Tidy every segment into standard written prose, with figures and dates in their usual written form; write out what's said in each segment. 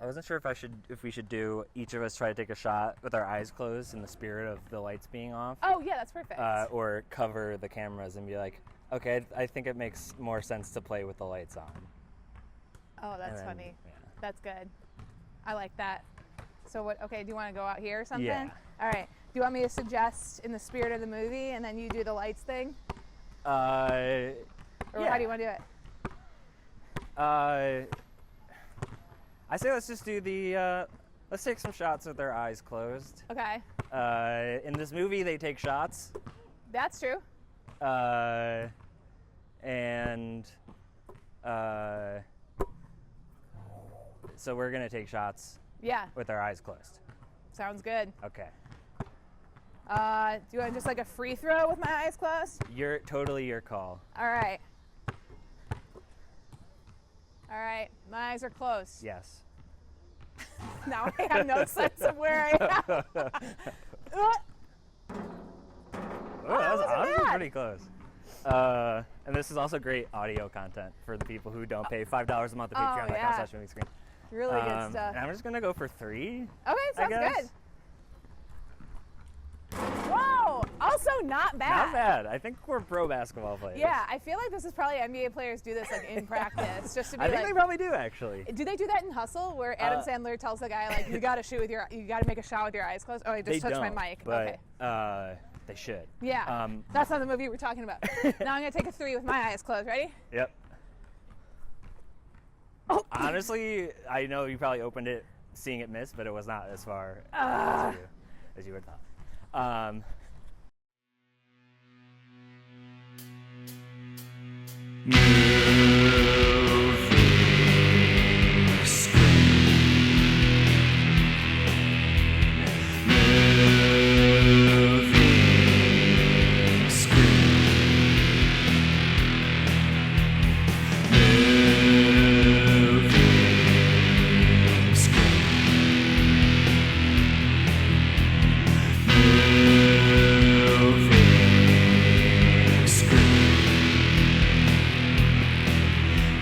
I wasn't sure if we should do each of us try to take a shot with our eyes closed in the spirit of the lights being off. Oh yeah, that's perfect. Or cover the cameras and be like, okay, I think it makes more sense to play with the lights on. Oh, that's then, funny. Yeah. That's good. I like that. So what? Okay, do you want to go out here or something? Yeah. All right. Do you want me to suggest in the spirit of the movie, and then you do the lights thing? Or Or how do you want to do it? I say let's just do the, let's take some shots with our eyes closed. Okay. In this movie, they take shots. That's true. So we're going to take shots Yeah. with our eyes closed. Sounds good. Okay. Do you want just like a free throw with my eyes closed? Totally your call. All right. All right. My eyes are closed. Yes. Now I have no sense of where I am. Oh, that was wasn't honestly bad. pretty close. And this is also great audio content for the people who don't pay $5 a month at Oh, yeah. patreon.com/moviescreen. Really good stuff. And I'm just gonna go for 3. Okay, sounds guess. good. Whoa! Also not bad. Not bad. I think we're pro basketball players. Yeah, I feel like this is probably NBA players do this like in practice, just to be I think like. they probably do actually. Do they do that in Hustle, where Adam Sandler tells the guy like, you gotta make a shot with your eyes closed? Oh, I just touched my mic. But, okay. They should. Yeah. That's not the movie we're talking about. Now I'm gonna take a 3 with my eyes closed. Ready? Yep. Oh. Honestly, I know you probably opened it seeing it miss, but it was not as far as you would thought.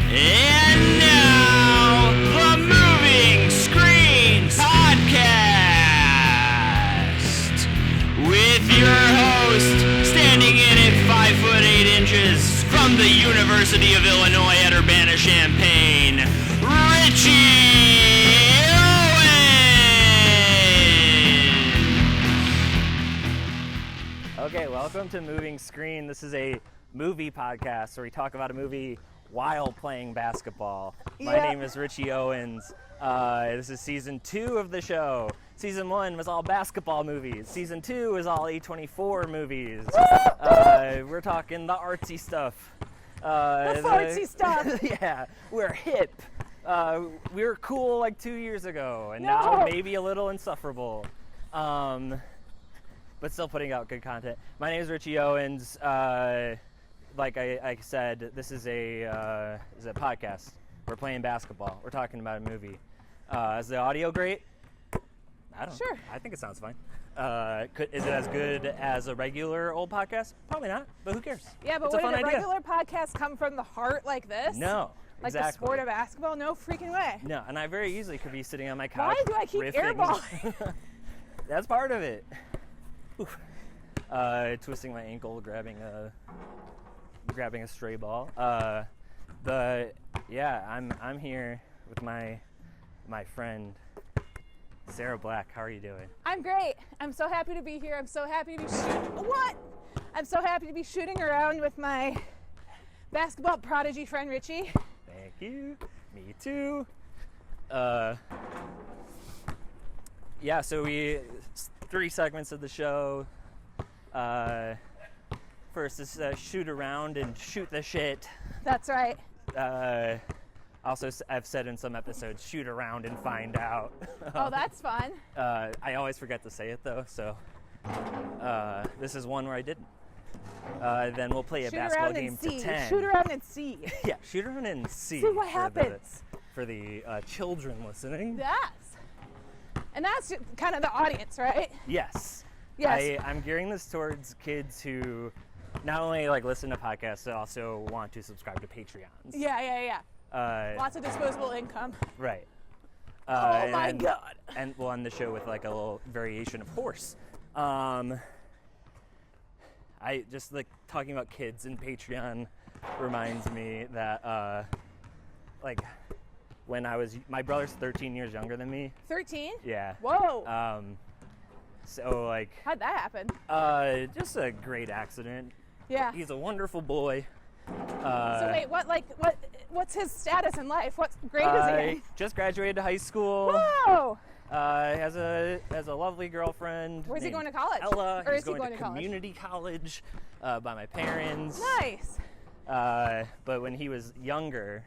And now, the Moving Screen Podcast with your host, standing in at 5'8" from the University of Illinois at Urbana-Champaign, Richie Owens. Okay, welcome to Moving Screen. This is a movie podcast where we talk about a movie while playing basketball. My name is Richie Owens. This is season 2 of the show. Season 1 was all basketball movies. Season 2 is all A24 movies. We're talking the artsy stuff. The artsy stuff. Yeah, we're hip. We were cool like 2 years ago, and now No. maybe a little insufferable. But still putting out good content. My name is Richie Owens. Like I said, this is a podcast. We're playing basketball. We're talking about a movie. Is the audio great? I don't know. Sure. I think it sounds fine. Is it as good as a regular old podcast? Probably not, but who cares? Yeah, but It's a would fun a idea. regular podcast come from the heart like this? No, Like exactly. the sport of basketball? No freaking way. No, and I very easily could be sitting on my couch. Why do I keep riffing. airballing? That's part of it. Oof. Twisting my ankle, grabbing a stray ball. I'm here with my friend Sarah Black. How are you doing? I'm great. I'm so happy to be here. I'm so happy to be I'm so happy to be shooting around with my basketball prodigy friend Richie. Thank you. Me too. So 3 segments of the show. First is shoot around and shoot the shit. That's right. Also, I've said in some episodes, shoot around and find out. Oh, that's fun. I always forget to say it though, so this is one where I didn't. Then we'll play a Shoot basketball around game and to see. 10. Shoot around and see. Yeah, shoot around and see. See what happens. For the children listening. Yes. And that's kind of the audience, right? Yes. Yes. I'm gearing this towards kids who not only like listen to podcasts, but also want to subscribe to Patreons. Yeah. Uh, Lots of disposable income. Right. Oh my God. And we'll end the show with like a little variation of horse. I just like talking about kids and Patreon reminds me that like when my brother's 13 years younger than me. 13? Yeah. Whoa. So like. How'd that happen? Just a great accident. Yeah. He's a wonderful boy. So wait, what's his status in life? What grade is he in? Just graduated high school. Whoa! Has a lovely girlfriend. Where's he named going to college? Ella. Or He's is he going to college? community college by my parents. Nice. But when he was younger,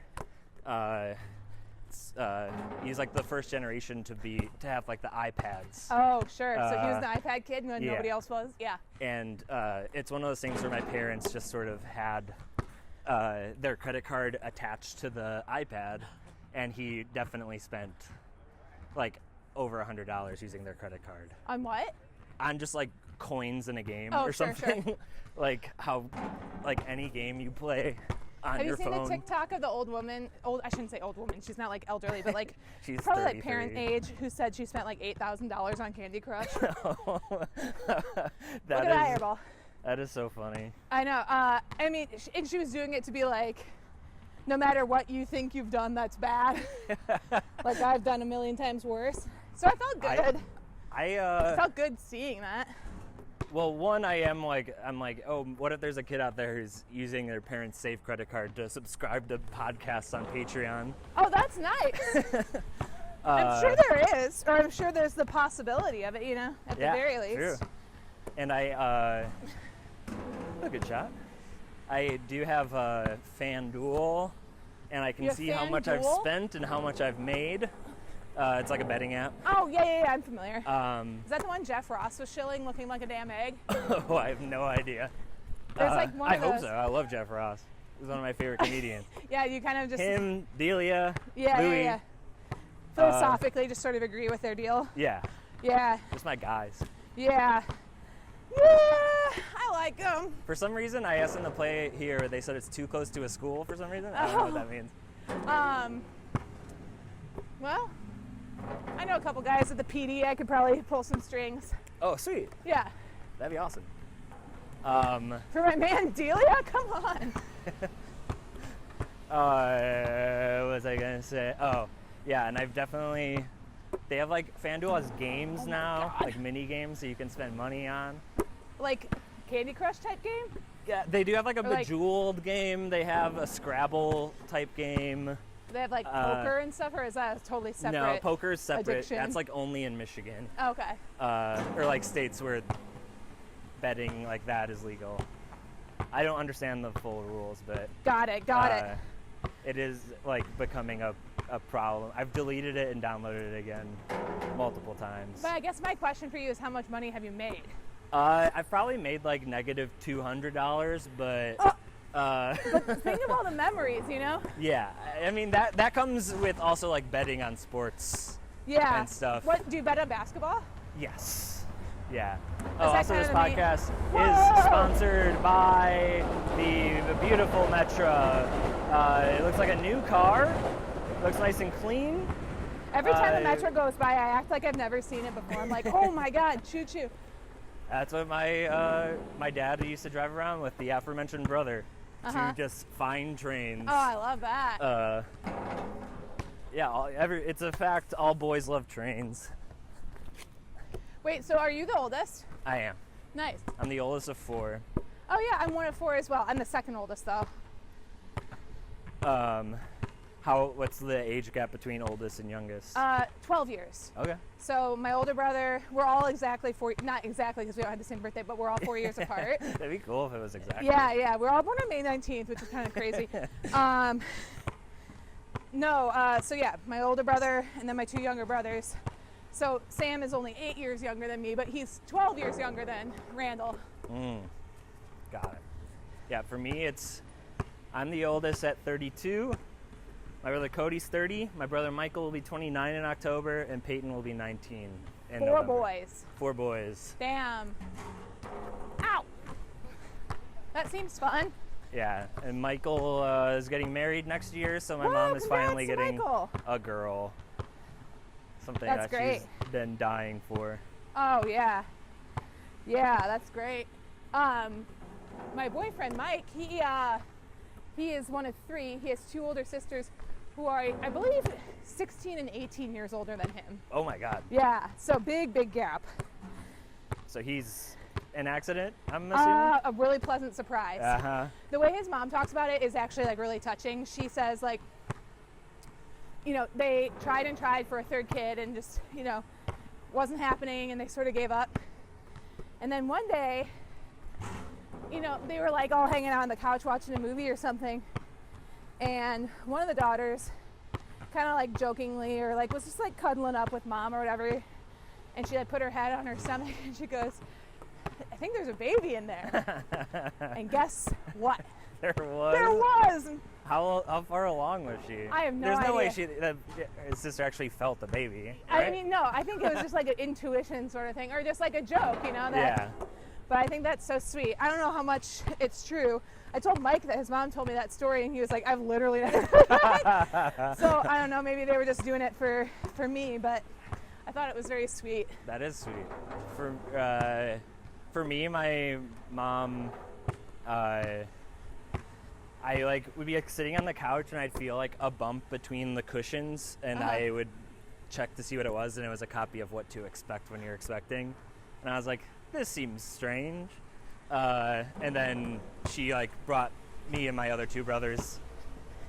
he's like the first generation to have like the iPads. Oh, sure. So he was the iPad kid when yeah. nobody else was? Yeah. And it's one of those things where my parents just sort of had their credit card attached to the iPad, and he definitely spent like over $100 using their credit card. On what? On just like coins in a game Oh, or sure, something. sure. Like any game you play on your phone. Have you seen the TikTok of the old woman? I shouldn't say old woman. She's not like elderly, but like She's probably 33. like parent age, who said she spent like $8,000 on Candy Crush. Look at that airball. That is so funny. I know. I mean, and she was doing it to be like, no matter what you think you've done that's bad, like I've done a million times worse. So I felt good. I felt good seeing that. Well, one, I'm like, oh, what if there's a kid out there who's using their parents' safe credit card to subscribe to podcasts on Patreon? Oh, that's nice. I'm sure there is, or I'm sure there's the possibility of it, you know, at the very least. True. And a good shot. I do have FanDuel, and I can see how much I've spent and how much I've made. It's like a betting app. Oh, yeah, I'm familiar. Is that the one Jeff Ross was shilling looking like a damn egg? Oh, I have no idea. There's like one of those. I hope so. I love Jeff Ross. He's one of my favorite comedians. Yeah, you kind of just... Him, Delia, yeah, Louis. Yeah. Philosophically, just sort of agree with their deal. Yeah. Yeah. Just my guys. Yeah. Yeah, I like them. For some reason, I asked them to play here. They said it's too close to a school for some reason. I don't know what that means. Well, I know a couple guys at the PD. I could probably pull some strings. Oh, sweet. Yeah. That'd be awesome. For my man Delia? Come on. What was I going to say? Oh, yeah, and I've definitely... They have like, FanDuel has games now, like mini games that you can spend money on. Like Candy Crush type game? Yeah, they do have like a Bejeweled game. They have a Scrabble type game. They have like poker and stuff, or is that totally separate? No, poker is separate. Addiction? That's like only in Michigan. Okay. Or like states where betting like that is legal. I don't understand the full rules, but got it. It is like becoming a problem. I've deleted it and downloaded it again multiple times. But I guess my question for you is, how much money have you made? I've probably made like negative $200, but but think of all the memories, you know? Yeah, I mean that comes with also like betting on sports. Yeah. And stuff. What do you bet on basketball? Yes. Yeah. Is Also, this podcast is sponsored by the beautiful Metra. It looks like a new car. Looks nice and clean. Every time the Metro goes by, I act like I've never seen it before. I'm like, oh my God, choo choo. That's what my dad used to drive around with, the aforementioned brother, to just find trains. Oh, I love that. Yeah, it's a fact. All boys love trains. Wait, so are you the oldest? I am. Nice. I'm the oldest of 4. Oh yeah, I'm one of 4 as well. I'm the second oldest though. What's the age gap between oldest and youngest? 12 years. Okay. So my older brother, we're all exactly 4, not exactly because we don't have the same birthday, but we're all 4 years apart. That'd be cool if it was exactly. Yeah, we're all born on May 19th, which is kind of crazy. So yeah, my older brother and then my 2 younger brothers. So Sam is only 8 years younger than me, but he's 12 years younger than Randall. Got it. Yeah, for me, I'm the oldest at 32. My brother Cody's 30. My brother Michael will be 29 in October, and Peyton will be 19 in 4 November. boys. 4 boys. Damn. Ow. That seems fun. Yeah, and Michael is getting married next year, so my mom is finally getting a girl. Something That's that great. she's been dying for. Oh, yeah. Yeah, that's great. My boyfriend, Mike, he is one of 3. He has 2 older sisters who are, I believe, 16 and 18 years older than him. Oh my God. Yeah, so big gap. So he's an accident, I'm assuming? A really pleasant surprise. Uh-huh. The way his mom talks about it is actually like really touching. She says like, you know, they tried and tried for a 3rd kid and just, you know, wasn't happening, and they sort of gave up. And then one day, you know, they were like all hanging out on the couch watching a movie or something, and one of the daughters kind of like jokingly or like was just like cuddling up with mom or whatever, and she like put her head on her stomach and she goes, I think there's a baby in there. And guess what? There was? There was! How far along was she? I have no There's no way idea. his sister actually felt the baby, I right? mean, no, I think it was just like an intuition sort of thing, or just like a joke, you know? That, Yeah. But I think that's so sweet. I don't know how much it's true. I told Mike that his mom told me that story, and he was like, I've literally never heard that. So I don't know, maybe they were just doing it for me, but I thought it was very sweet. That is sweet. For me, my mom, I like would be like sitting on the couch and I'd feel like a bump between the cushions, and I would check to see what it was, and it was a copy of What to Expect When You're Expecting, and I was like, this seems strange. And then she like brought me and my other 2 brothers,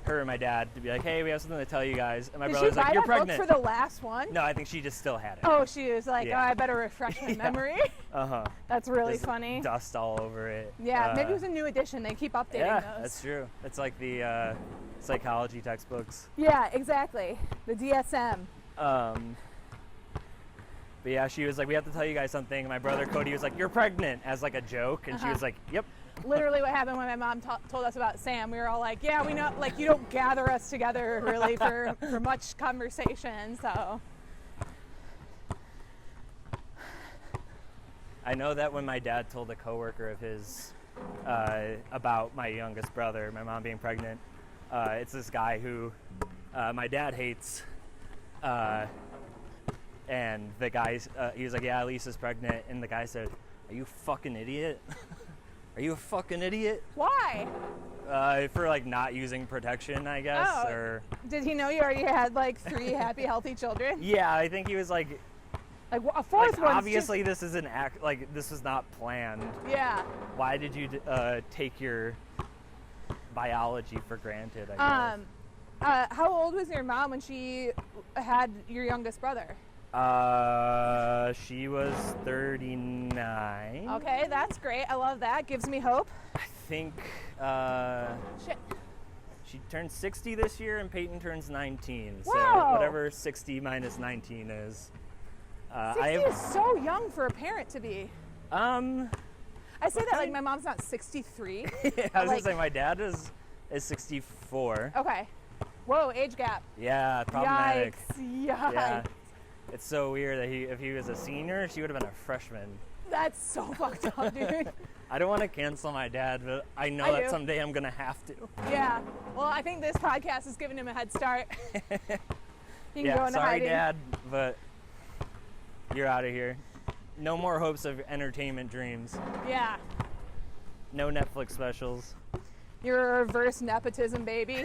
her and my dad, to be like, hey, we have something to tell you guys. And my Did brother's she buy like, you're that book pregnant. for the last one? No, I think she just still had it. Oh, she was like, Yeah. oh, I better refresh my memory. Uh-huh. That's really There's funny. Dust all over it. Yeah, maybe it was a new edition. They keep updating Yeah, those. that's true. It's like the psychology textbooks. Yeah, exactly. The DSM. But yeah, she was like, we have to tell you guys something. My brother Cody was like, you're pregnant, as like a joke. And she was like, yep. Literally what happened when my mom told us about Sam. We were all like, yeah, we know, like, you don't gather us together really for much conversation, so. I know that when my dad told a coworker of his about my youngest brother, my mom being pregnant, it's this guy who my dad hates. And the guy, he was like, yeah, Lisa's pregnant. And the guy said, are you a fucking idiot? Are you a fucking idiot? Why? For like not using protection, I guess. Oh. Or Did he know you already had like 3 happy, healthy children? yeah, I think he was like Like a 4th one. obviously this is an act, like this was not planned. Yeah. Why did you take your biology for granted, I guess? How old was your mom when she had your youngest brother? She was 39. Okay, that's great. I love that. Gives me hope. I think Shit. she turned 60 this year, and Peyton turns 19. Whoa. So whatever 60 minus 19 is. 60 is so young for a parent to be. I I say that like my mom's not 63. was gonna say my dad is 64. Okay. Whoa, age gap. Yeah, problematic. Yikes. Yeah. It's so weird that if he was a senior, she would have been a freshman. That's so fucked up, dude. I don't want to cancel my dad, but I know I that do. someday I'm gonna have to. Yeah. Well, I think this podcast is giving him a head start. He can go Yeah, into sorry, hiding. Dad, but you're out of here. No more hopes of entertainment dreams. Yeah. No Netflix specials. You're a reverse nepotism baby.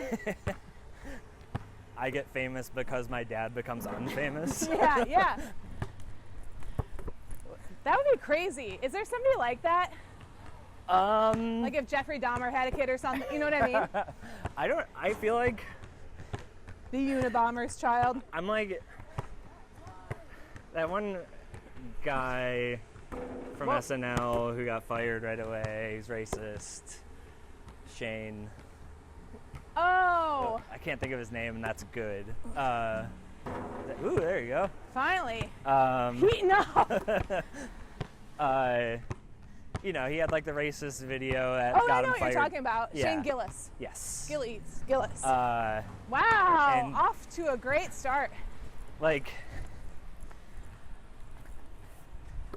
I get famous because my dad becomes unfamous. Yeah, yeah. That would be crazy. Is there somebody like that? Like if Jeffrey Dahmer had a kid or something, you know what I mean? I feel like The Unabomber's child. I'm like that one guy from Whoa. SNL who got fired right away. He's racist. Shane. Oh, I can't think of his name, and that's good. Ooh, there you go. finally. No. You know, he had like the racist video that Oh, I got know him what fired. you're talking about. Yeah. Shane Gillis. Yes. Gillis. Wow, and- off to a great start. Like,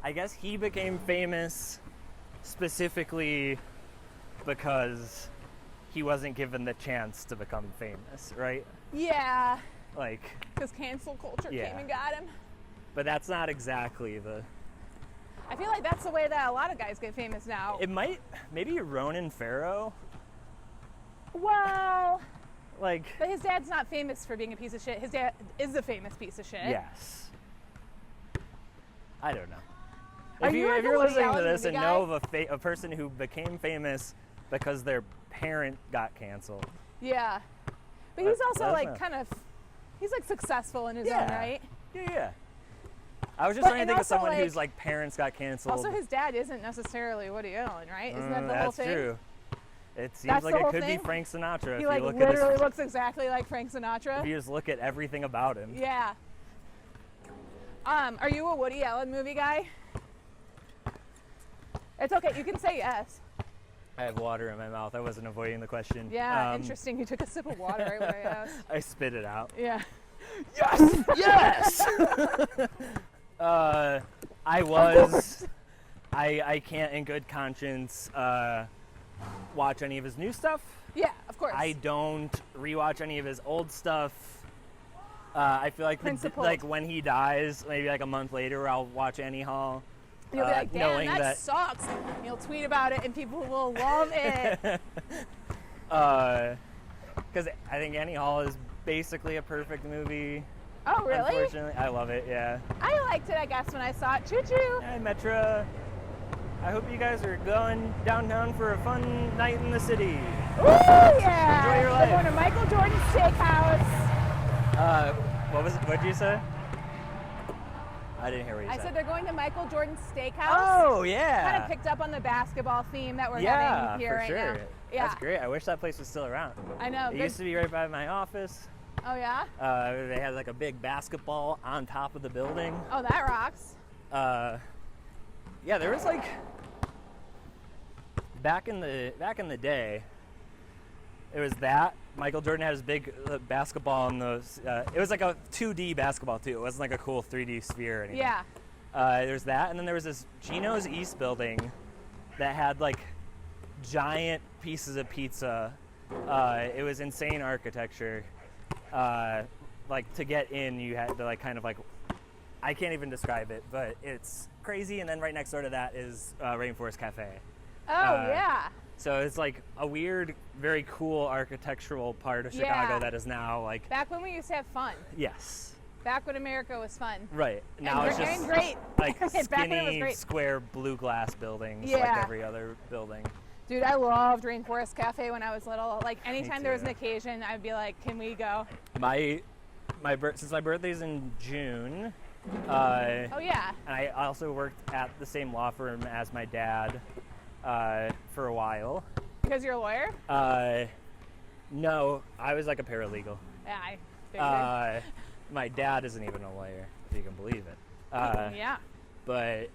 I guess he became famous specifically because he wasn't given the chance to become famous, right? Yeah. Like, because cancel culture Yeah. came and got him. but that's not exactly the. I feel like that's the way that a lot of guys get famous now. Maybe Ronan Farrow. Well, Like, but his dad's not famous for being a piece of shit. His dad is a famous piece of shit. yes. I don't know. Are If you like a you're Woody listening to Allen this movie and guy? know of a person who became famous because their parent got canceled. Yeah. But he's also Let us like know. kind of, he's like successful in his own Yeah. right. Yeah. I was just But- trying to and think of also, someone like- whose like parents got canceled. Also, his dad isn't necessarily Woody Allen, right? Isn't that the that's whole thing? true. It seems That's like the it whole could thing? be Frank Sinatra if He you like look literally at looks exactly like Frank Sinatra. if you just look at everything about him. Yeah. Are you a Woody Allen movie guy? It's okay. You can say yes. I have water in my mouth. I wasn't avoiding the question. Yeah. Interesting. You took a sip of water right when I asked. I spit it out. Yeah. Yes! Yes! I was. I can't in good conscience watch any of his new stuff. Yeah. Of course. I don't rewatch any of his old stuff. I feel like Principled. like when he dies, maybe like a month later, I'll watch Annie Hall. You'll be like, damn, knowing that, that- sucks. You'll tweet about it and people will love it. Because I think Annie Hall is basically a perfect movie. Oh, really? Unfortunately, I love it. Yeah. I liked it, I guess, when I saw it. Choo choo. Hi, Metra. I hope you guys are going downtown for a fun night in the city. Ooh, yeah. Enjoy your We're life. going to Michael Jordan's Steakhouse. What did you say? I didn't hear what you I said. said they're going to Michael Jordan's Steakhouse. Oh yeah. Kind of picked up on the basketball theme that we're yeah, having here for right sure. now. Yeah. That's great. I wish that place was still around. I know. It Good. used to be right by my office. Oh, yeah? They had like a big basketball on top of the building. Oh, that rocks. Yeah, there was like back in the day. It was that Michael Jordan had his big basketball in those. It was like a 2D basketball too. It wasn't like a cool 3D sphere or anything. Yeah. There's that, and then there was this Gino's East building that had like giant pieces of pizza. It was insane architecture. Like to get in, you had to like kind of like, I can't even describe it, but it's crazy. And then right next door to that is Rainforest Cafe. Oh, yeah. So it's like a weird, very cool architectural part of Yeah. Chicago that is now like, Back when we used to have fun. yes, Back when America was fun. right. Now it's just and great. like Back when it was skinny, great. square blue glass buildings Yeah. like every other building. Dude, I loved Rainforest Cafe when I was little. Like, anytime there was an too. occasion, I'd be like, can we go? Since my birthday's in June, Oh, yeah. and I also worked at the same law firm as my dad for a while. Because you're a lawyer? No, I was like a paralegal. Yeah, I figured. My dad isn't even a lawyer, if you can believe it. Yeah. But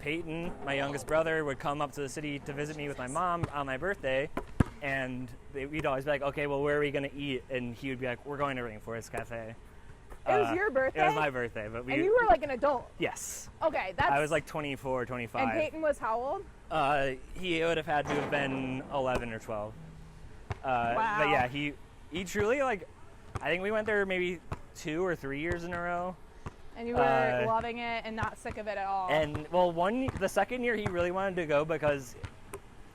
Peyton, my youngest brother, would come up to the city to visit me with my mom on my birthday, and we'd always be like, okay, well, where are we going to eat? And he would be like, we're going to Rainforest Cafe. It was your birthday? It was my birthday, but we. And you were like an adult? Yes. Okay, that's... I was like 24, 25. And Peyton was how old? He would have had to have been 11 or 12. Wow. But yeah, he truly, like, I think we went there maybe 2 or 3 years in a row. And you were loving it and not sick of it at all. And well, the second year he really wanted to go because,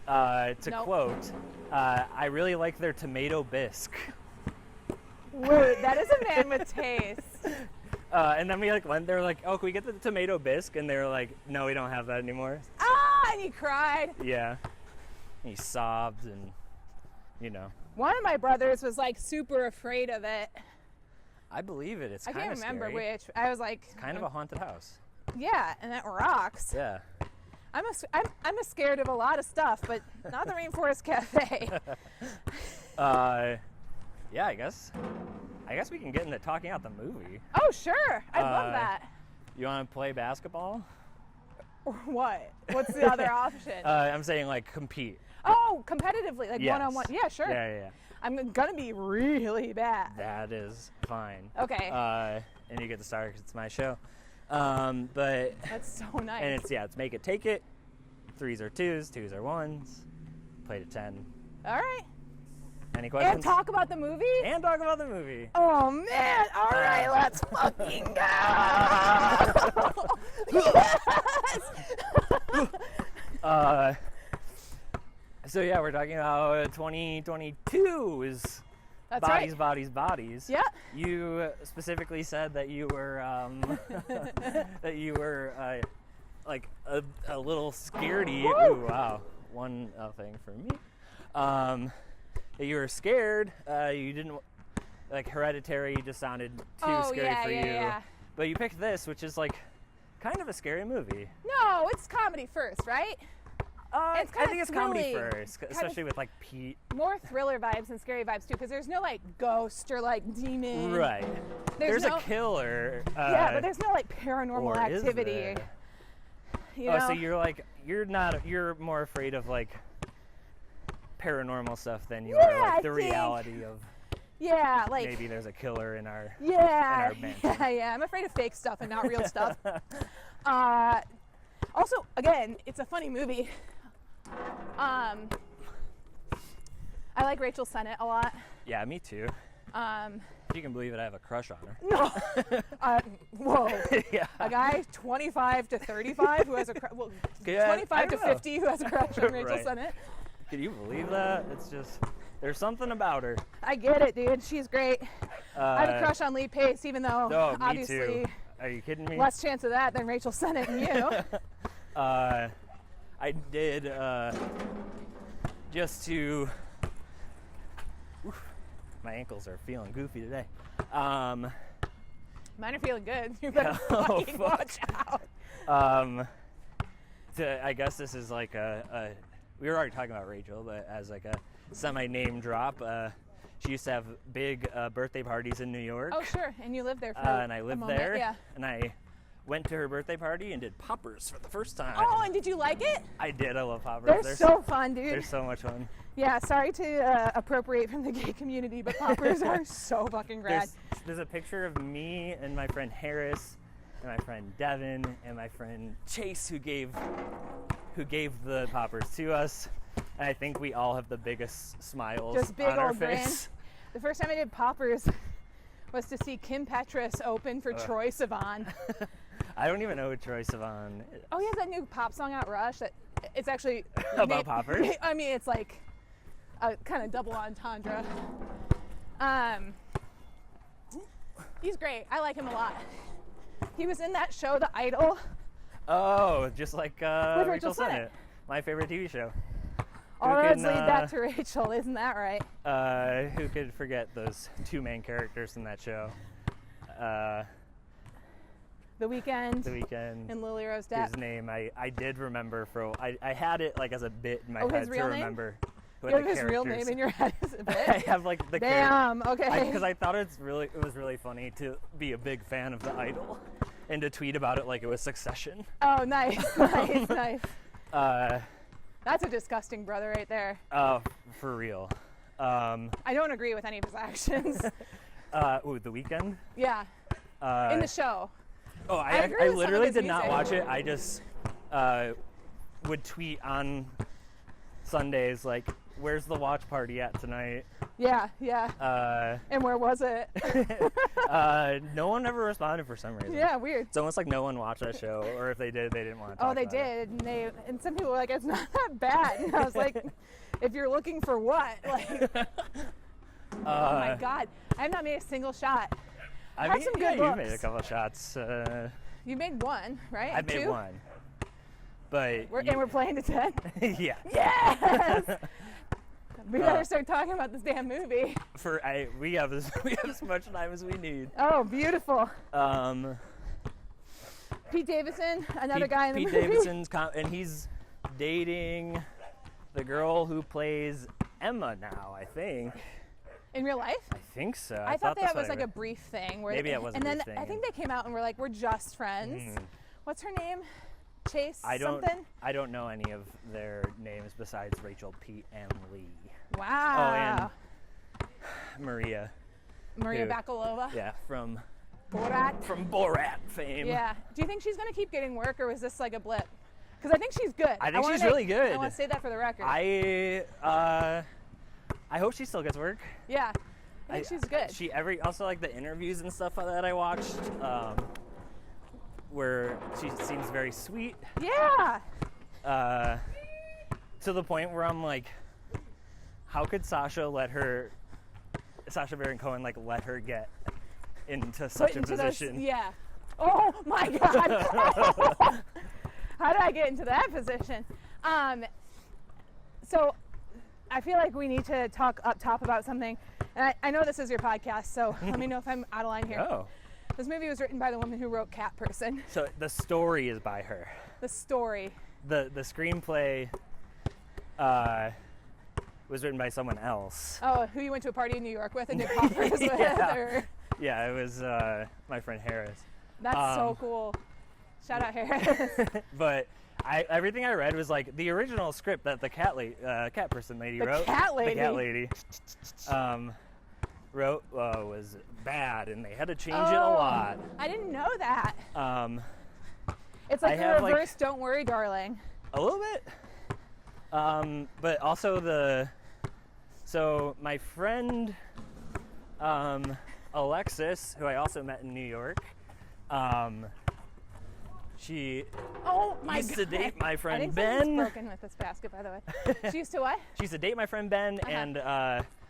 to Nope. quote, I really like their tomato bisque. Rude. That is a man with taste. And then we like went there like, oh, can we get the tomato bisque? And they were like, no, we don't have that anymore. Ah, and he cried. Yeah. He sobbed and, you know. One of my brothers was like super afraid of it. I believe it. It's I kind can't of remember scary. which. I was like, Kind of a haunted house. yeah, and that rocks. Yeah. I'm a scared of a lot of stuff, but not the Rainforest Cafe. Yeah, I guess we can get into talking about the movie. Oh, sure. I love that. You want to play basketball? Or what? What's the other option? I'm saying like compete. Oh, competitively, like Yes. one-on-one. Yeah, sure. Yeah. I'm gonna be really bad. That is fine. Okay. And you get to start 'cause it's my show. But That's so nice. and it's make it, take it. 3s are 2s, 2s are 1s. Play to 10. All right. Any questions? And talk about the movie? And talk about the movie. Oh, man. All right, let's fucking go. Yes. So, yeah, we're talking about 2022 is That's Bodies, right. Bodies, Bodies. Yeah. You specifically said that you were like a little scaredy. Woo! Ooh, wow. One thing for me. That you were scared. You didn't like Hereditary. Just sounded too scary for you. Yeah. But you picked this, which is like kind of a scary movie. No, it's comedy first, right? I think it's comedy thrilling. first, especially with like Pete. More thriller vibes and scary vibes too, because there's no like ghost or like demon. Right. There's no, a killer. Yeah, but there's no like paranormal or is activity. there? You know? So you're more afraid of like paranormal stuff than you are Yeah, like the I think- reality of yeah, like maybe there's a killer in our yeah, mansion. yeah. I'm afraid of fake stuff and not real stuff. Also, again, it's a funny movie. I like Rachel Sennett a lot. Yeah, me too. If you can believe it, I have a crush on her. No. Whoa. Yeah. A guy 25 to 35 who has a well, Yeah, 25 I to don't know. 50 who has a crush on Rachel Right. Sennett. Can you believe that? It's just there's something about her. I get it, dude. She's great. I have a crush on Lee Pace, even though Oh, me obviously too. Are you kidding me? less chance of that than Rachel Sennett and you. I did just to. Oof, my ankles are feeling goofy today. Mine are feeling good. You better Oh, fucking fuck. watch out. I guess this is like we were already talking about Rachel, but as like a semi-name drop, she used to have big birthday parties in New York. Oh, sure. And you lived there for And I a lived moment. there, Yeah. and I went to her birthday party and did poppers for the first time. Oh, and did you like it? I did. I love poppers. They're so fun, dude. They're so much fun. Yeah, sorry to appropriate from the gay community, but poppers are so fucking rad. There's a picture of me and my friend Harris and my friend Devin and my friend Chase who gave the poppers to us. And I think we all have the biggest smiles Just big on our old grin. face. The first time I did poppers was to see Kim Petras open for Troye Sivan. I don't even know who Troye Sivan is. Oh, he has that new pop song out, Rush. That it's actually About poppers? I mean, it's like a kind of double entendre. He's great. I like him a lot. He was in that show, The Idol. Oh, just like With Rachel Rachel Sennett. Sennett, my favorite TV show. All Who roads can, lead back to Rachel, isn't that right? Who could forget those two main characters in that show? The Weeknd The Weeknd. and Lily Rose Depp. His name I did remember I had it like as a bit in my Oh, head his to real name? remember who You had have the his real characters. name in your head as a bit? I have like the Damn, okay. because I thought it was really funny to be a big fan of The Idol and to tweet about it like it was Succession. Oh, nice, nice, nice. Uh, That's a disgusting brother right there. oh, for real. I don't agree with any of his actions. The Weeknd. Yeah, in the show. Oh, I I agree with some of literally his did not music. watch it. I just would tweet on Sundays like, "Where's the watch party at tonight?" Yeah, yeah. And where was it? No one ever responded for some reason. Yeah, weird. It's almost like no one watched that show, or if they did, they didn't want to talk Oh, they about it. did, and some people were like, "It's not that bad." And I was like, "If you're looking for what?" Like, oh my God, I have not made a single shot. I had mean, some yeah, good you made a looks. couple shots. You made one, right? I made Two? one, but And we're playing to 10. yeah. Yes. We better start talking about this damn movie. We have as much time as we need. Oh, beautiful. Um, Pete Davidson, another guy in the Pete movie. Davidson's and he's dating the girl who plays Emma now, I think. In real life? I think so. I thought that's that was what I like a read. brief thing. Where Maybe it was a and brief then thing, I think and- they came out and were like, we're just friends. What's her name? Chase something? I don't know any of their names besides Rachel, Pete, and Lee. Wow. Oh, and Maria. Maria who- Bakalova. Yeah, from Borat. fame. Yeah. Do you think she's going to keep getting work, or was this like a blip? Because I think she's good. I think wanna she's really good. I want to say that for the record. I hope she still gets work. Yeah, I think she's good. Also like the interviews and stuff that I watched, where she seems very sweet. Yeah. To the point where I'm like, how could Sacha Baron Cohen like let her get into such a position? Yeah. Oh my God. How did I get into that position? So I feel like we need to talk up top about something. And I know this is your podcast, so let me know if I'm out of line here. Oh. This movie was written by the woman who wrote Cat Person. So the story is by her. The story. The screenplay was written by someone else. Oh, who you went to a party in New York with and did poppers with? Yeah. Or? Yeah, it was my friend Harris. That's so cool. Shout out Harris. But everything I read was like the original script that the cat person lady wrote. The cat lady wrote was bad, and they had to change it a lot. I didn't know that. It's like I the have, reverse "Don't Worry, Darling." A little bit. But also so my friend Alexis, who I also met in New York, she used to date my friend Ben. Something's broken with this basket, by the way. She used to what? She used to date my friend Ben, and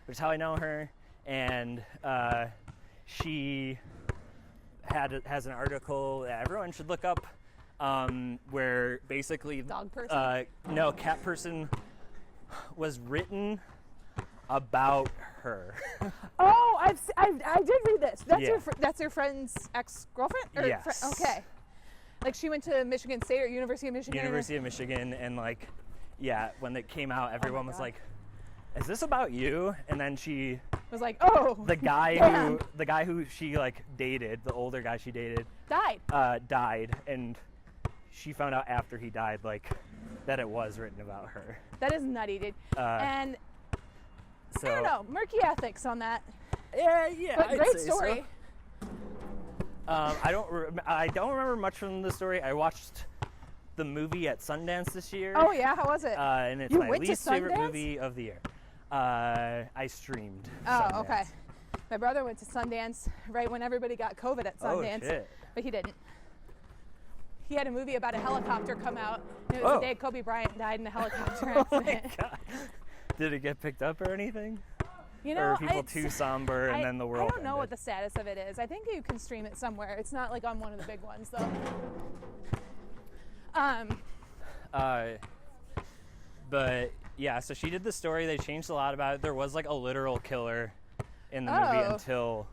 which is how I know her. And she has an article that everyone should look up, where basically Dog person? No, Cat Person was written about her. Oh, I did read this. Yeah. That's your friend's ex-girlfriend? Yes. Okay. Like she went to Michigan State or University of Michigan? University of Michigan, and like, yeah, when it came out, everyone was God. like, "Is this about you?" And then she was like, "Oh." The guy who she like dated, the older guy she dated, died, and she found out after he died, like, that it was written about her. That is nutty, dude. And so, I don't know, murky ethics on that. Yeah, but I'd great say story. So. I don't remember much from the story. I watched the movie at Sundance this year. Oh yeah, how was it? And it's my least favorite movie of the year. I streamed. Sundance. Okay. My brother went to Sundance right when everybody got COVID at Sundance. Oh, shit. But he didn't. He had a movie about a helicopter come out, and it was the day Kobe Bryant died in a helicopter accident. Oh my God. Did it get picked up or anything? You know, or are people too somber and then the world I don't know ended? what the status of it is. I think you can stream it somewhere. It's not like on one of the big ones, though. But yeah, so she did the story. They changed a lot about it. There was like a literal killer in the movie until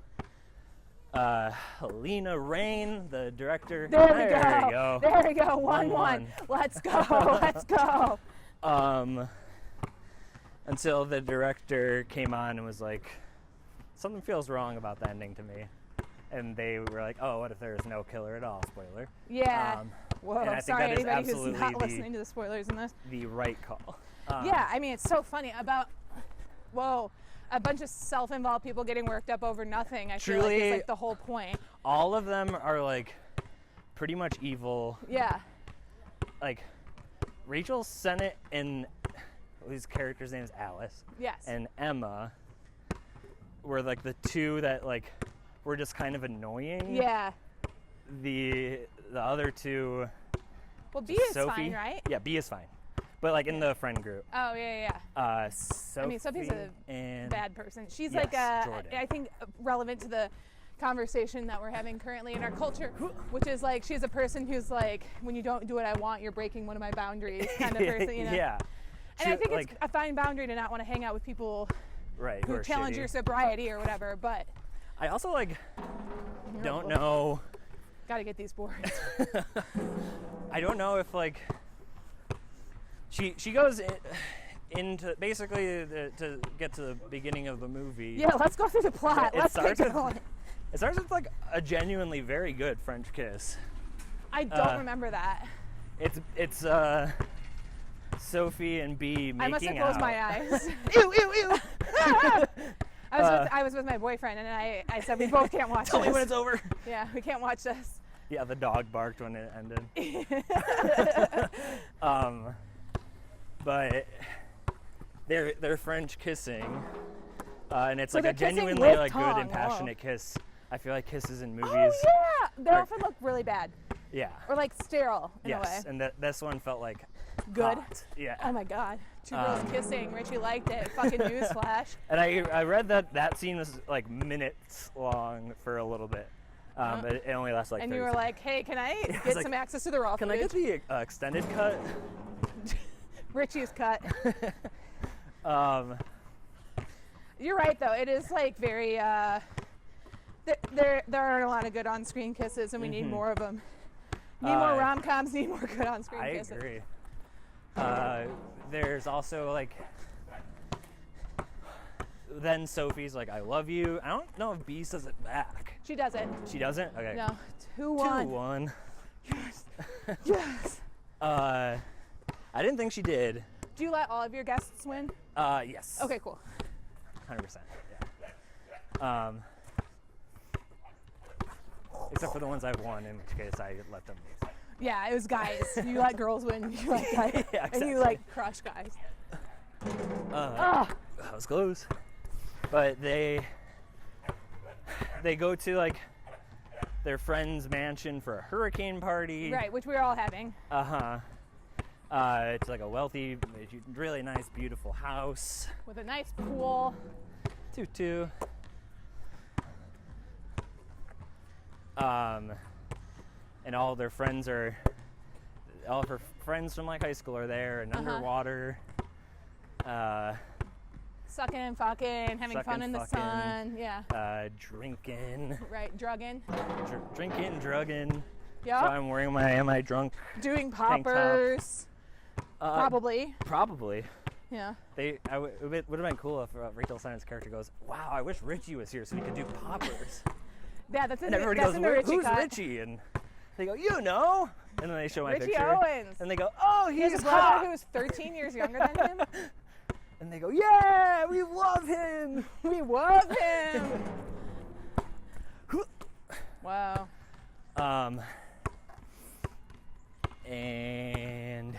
Helena Rain, the director. There we go. There we go. 1-1. Let's go. Let's go. Until the director came on and was like, something feels wrong about the ending to me. And they were like, oh, what if there was no killer at all? Spoiler. Yeah. Whoa, and I think sorry, that is anybody who's absolutely not listening to the spoilers in this. The right call. Yeah, I mean, it's so funny about, a bunch of self-involved people getting worked up over nothing. I feel like it's like the whole point. All of them are like pretty much evil. Yeah. Like Rachel Sennett and whose character's name is Alice. Yes. And Emma were like the two that like were just kind of annoying. Yeah. The other two. Well, B is Sophie, fine, right? Yeah, B is fine. But like in the friend group. Oh yeah. Sophie's a bad person. She's like I think relevant to the conversation that we're having currently in our culture, which is like she's a person who's like, when you don't do what I want, you're breaking one of my boundaries, kind of person, you know? Yeah. And I think it's a fine boundary to not want to hang out with people who challenge your sobriety or whatever, but I also like don't know. Gotta get these boards. I don't know if like she goes into basically to get to the beginning of the movie. Yeah, let's go through the plot. Let's get going. It starts with like a genuinely very good French kiss. I don't remember that. It's Sophie and B making out. I must have closed my eyes. Ew, ew, ew. I was with my boyfriend, and I said we both can't watch this. Tell me when it's over. Yeah, we can't watch this. Yeah, the dog barked when it ended. But they're French kissing, and it's So like they're a kissing genuinely with like good tongue. and passionate kiss. I feel like kisses in movies. Oh yeah, they are- often look really bad Yeah. or like sterile in a way. Yes, and this one felt like Good. hot. Yeah. Oh my God, two girls kissing. Richie liked it. Fucking newsflash. And I read that scene was like minutes long for a little bit, but it only lasted like. And 30 you were seconds. like, hey, can I was get like, some access to the raw Can I footage? get the extended cut? Richie's cut. Um, You're right though. It is like very. There aren't a lot of good on-screen kisses, and we need more of them. Need more rom-coms. Need more good on-screen I kisses. agree. There's also like. Then Sophie's like, "I love you." I don't know if B says it back. She doesn't. She doesn't. Okay. No. 2-1. 2-1. Yes. I didn't think she did. Do you let all of your guests win? Yes. Okay, cool. 100%. Yeah. Except for the ones I've won, in which case I let them lose. Yeah, it was guys. You let girls win. You let guys. Yeah, And you exactly. like crush guys. That was close. But they go to like their friend's mansion for a hurricane party. Right, which we're all having. It's like a wealthy, really nice, beautiful house. With a nice pool. Tutu. And all of her friends from like high school are there and underwater. Sucking and fucking, having fun in the fucking, sun. Yeah. Drinking. Right, drugging. Drinking, drugging. Yeah. So I'm wearing my Am I Drunk? Doing tank top. poppers. Probably. Probably. Yeah. It would have been cool if Rachel Stein's character goes, "Wow, I wish Richie was here so we could do poppers." Yeah, that's in, And everybody that's goes, in the Richie "Who's cut. Richie?" And they go, "You know." And then they show my Richie picture. Owens. And they go, "Oh, He has he's a brother hot." who's 13 years younger than him. And they go, "Yeah, we love him." We love him. Wow. And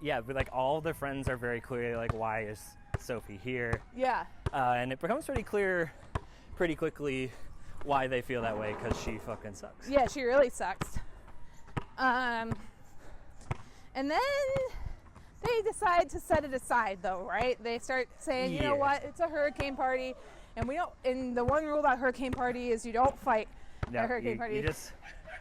yeah, but like all the friends are very clearly like, why is Sophie here? Yeah. And it becomes pretty clear pretty quickly why they feel that way, because she fucking sucks. Yeah, she really sucks. And then they decide to set it aside though, right? They start saying, you know Yeah. what, it's a hurricane party, and and the one rule about hurricane party is you don't fight No, at a hurricane you party. just,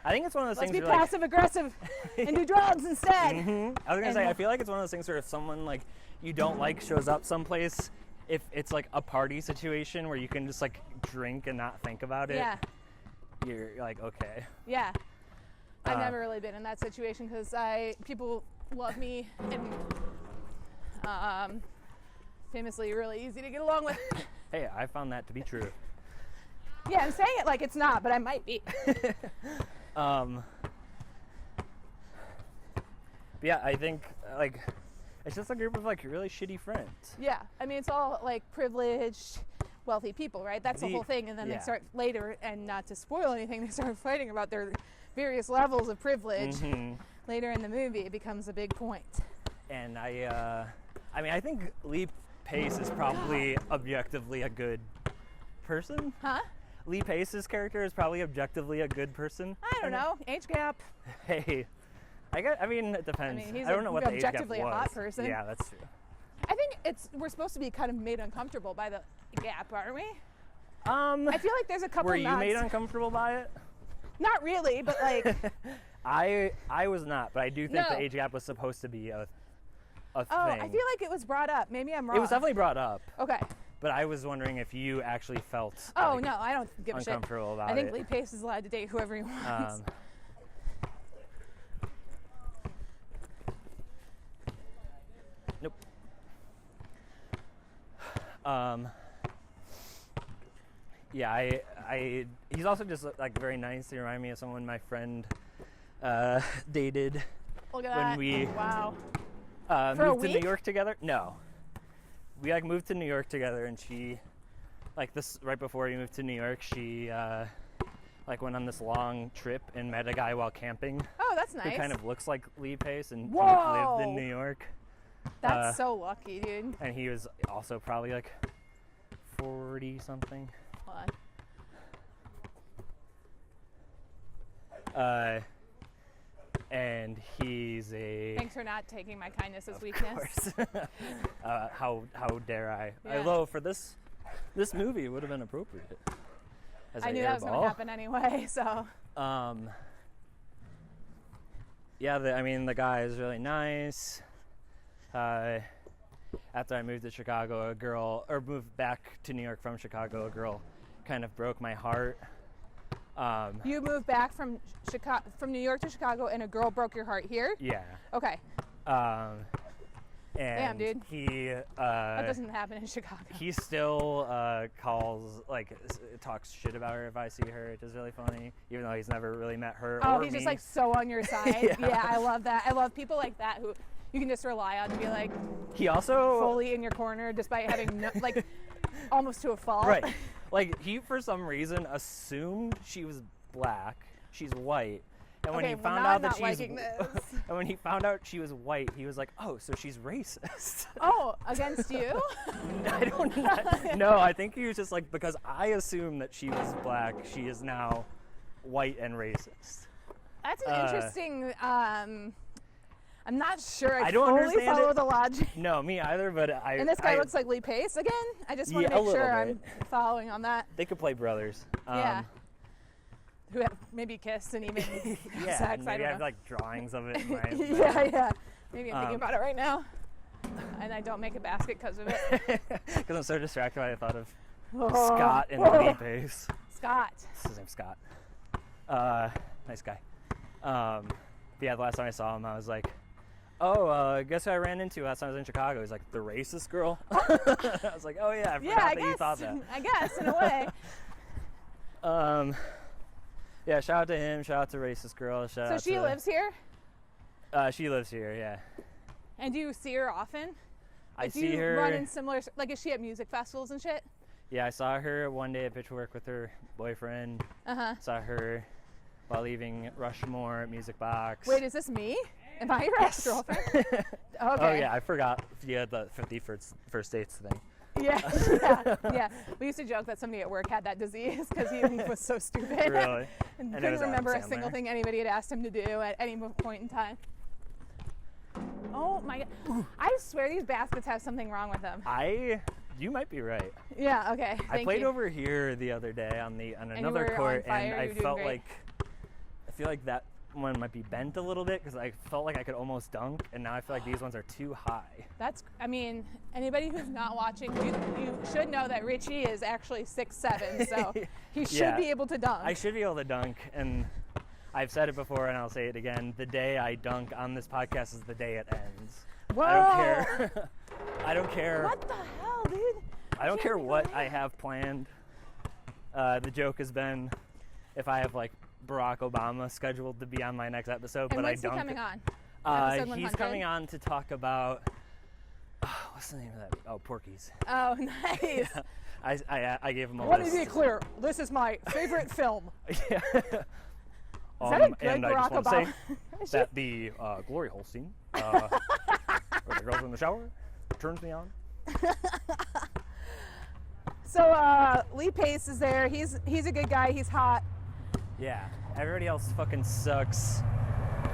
I think it's one of those Let's be things where, like, passive aggressive and do drugs instead. I was gonna And- say, I feel like it's one of those things where if someone like you don't like shows up someplace, if it's like a party situation where you can just like drink and not think about it, Yeah. you're like, okay. Yeah. I've never really been in that situation because people love me and famously really easy to get along with. Hey, I found that to be true. Yeah, I'm saying it like it's not, but I might be. But yeah, I think like it's just a group of like really shitty friends. Yeah, I mean, it's all like privileged, wealthy people, right? That's the whole thing. And then yeah. they start later, and not to spoil anything, they start fighting about their various levels of privilege. Later in the movie, it becomes a big point. And I mean, I think Lee Pace is probably objectively a good person. Huh? Lee Pace's character is probably objectively a good person. I don't know. Age gap. Hey, I mean, it depends. I mean, he's I don't know what the age gap objectively a was. hot person. Yeah, that's true. I think we're supposed to be kind of made uncomfortable by the gap, aren't we? I feel like there's a couple Were you nods. made uncomfortable by it? Not really, but like, I was not, but I do think No. the age gap was supposed to be a thing. I feel like it was brought up. Maybe I'm wrong. It was definitely brought up, Okay. but I was wondering if you actually felt Oh, like, no, I don't give a shit. uncomfortable about I think it. Lee Pace is allowed to date whoever he wants. Nope. Yeah, he's also just like very nice. He reminded me of someone my friend dated Look at when that. we Wow. For a moved to New week? York together. No, we like moved to New York together, and she, like this right before we moved to New York, she like went on this long trip and met a guy while camping Oh, that's nice. who kind of looks like Lee Pace and he Whoa. lived in New York. That's so lucky, dude. And he was also probably like 40 something. Hold on. And he's a. Thanks for not taking my kindness as weakness. Of course. How dare I? Yeah. Although for this movie, it would have been appropriate. I knew that was going to happen anyway, so. Yeah, the guy is really nice. After I moved to Chicago, moved back to New York from Chicago, a girl kind of broke my heart. You moved back from New York to Chicago, and a girl broke your heart here? Yeah. Okay. And damn, dude. that doesn't happen in Chicago. He still talks shit about her if I see her, which is really funny, even though he's never really met her or me. He's just like so on your side. Yeah. I love that. I love people like that who you can just rely on to be like he also fully in your corner despite having almost to a fault. Right. Like he for some reason assumed she was black. She's white. And when he found out that and when he found out she was white, he was like, "Oh, so she's racist." Oh, against you? I don't know. No, I think he was just like, because I assumed that she was black, she is now white and racist. That's an interesting. I'm not sure. I don't fully understand follow it. the logic. No, me either. But And this guy looks like Lee Pace again. I just want to make sure I'm following on that. They could play brothers. Yeah. Who have maybe kissed and even yeah, sex. maybe I don't have know. like drawings of it. In my yeah. Maybe I'm thinking about it right now, and I don't make a basket because of it. Because I'm so distracted by the thought of Scott and Lee Pace. Scott. His name's Scott. Nice guy. Yeah, the last time I saw him, I was like, "Oh, guess who I ran into last time I was in Chicago?" He's like, "The racist girl." I was like, "Oh yeah, I forgot that you thought that." I guess in a way. Yeah, shout out to him. Shout out to racist girl. So she lives here? She lives here, yeah. And do you see her often? I see her. Do you her. run in similar, is she at music festivals and shit? Yeah, I saw her one day at Pitchwork with her boyfriend. Saw her while leaving Rushmore at Music Box. Wait, is this me? Am I your ex-girlfriend? Okay. Oh yeah, I forgot you had the first dates thing. Yeah. We used to joke that somebody at work had that disease because he was so stupid. Really? and couldn't remember a single thing anybody had asked him to do at any point in time. Oh my God. I swear these baskets have something wrong with them. You might be right. Yeah, okay. I played over here the other day on another court, and I felt like that one might be bent a little bit because I felt like I could almost dunk, and now I feel like these ones are too high. Anybody who's not watching, you should know that Richie is actually 6'7", so he should be able to dunk. I should be able to dunk, and I've said it before and I'll say it again. The day I dunk on this podcast is the day it ends. Whoa. I don't care. I don't care. What the hell, dude? I don't care what I have planned. The joke has been if I have like Barack Obama scheduled to be on my next episode, and but I don't. He coming on? He's coming on to talk about what's the name of that? Oh, Porky's. Oh, nice. Yeah, I gave him a Let list. me be clear. This is my favorite film. Yeah. Is that a good and Barack I just want to Obama? say that the glory hole scene, where the girl's in the shower, turns me on. So Lee Pace is there. He's a good guy. He's hot. Yeah, everybody else fucking sucks.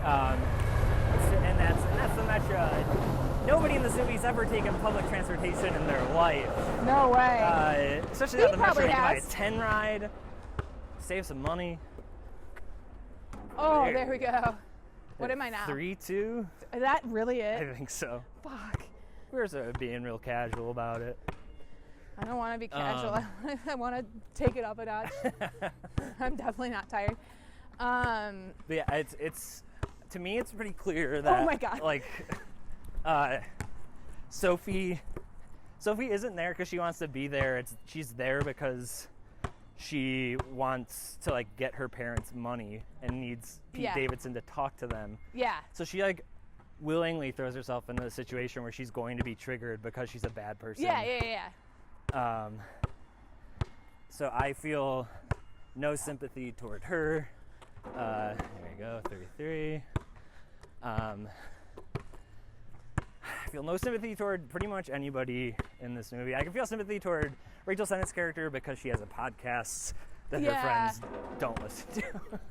And that's the metro. Nobody in this movie's ever taken public transportation in their life. No way. Especially He not the metro. probably You can buy a has. 10 ride, save some money. Oh, there we go. What am I now? 3-2? Is that really it? I think so. Fuck. We're sort of being real casual about it. I don't want to be casual. I want to take it up a notch. I'm definitely not tired. But yeah, it's to me it's pretty clear that Oh my God. like Sophie isn't there because she wants to be there. She's there because she wants to like get her parents money and needs Pete Davidson to talk to them. Yeah. So she like willingly throws herself into a situation where she's going to be triggered because she's a bad person. Yeah. So I feel no sympathy toward her. There you go, 33. feel no sympathy toward pretty much anybody in this movie. I can feel sympathy toward Rachel Sennett's character because she has a podcast that her friends don't listen to.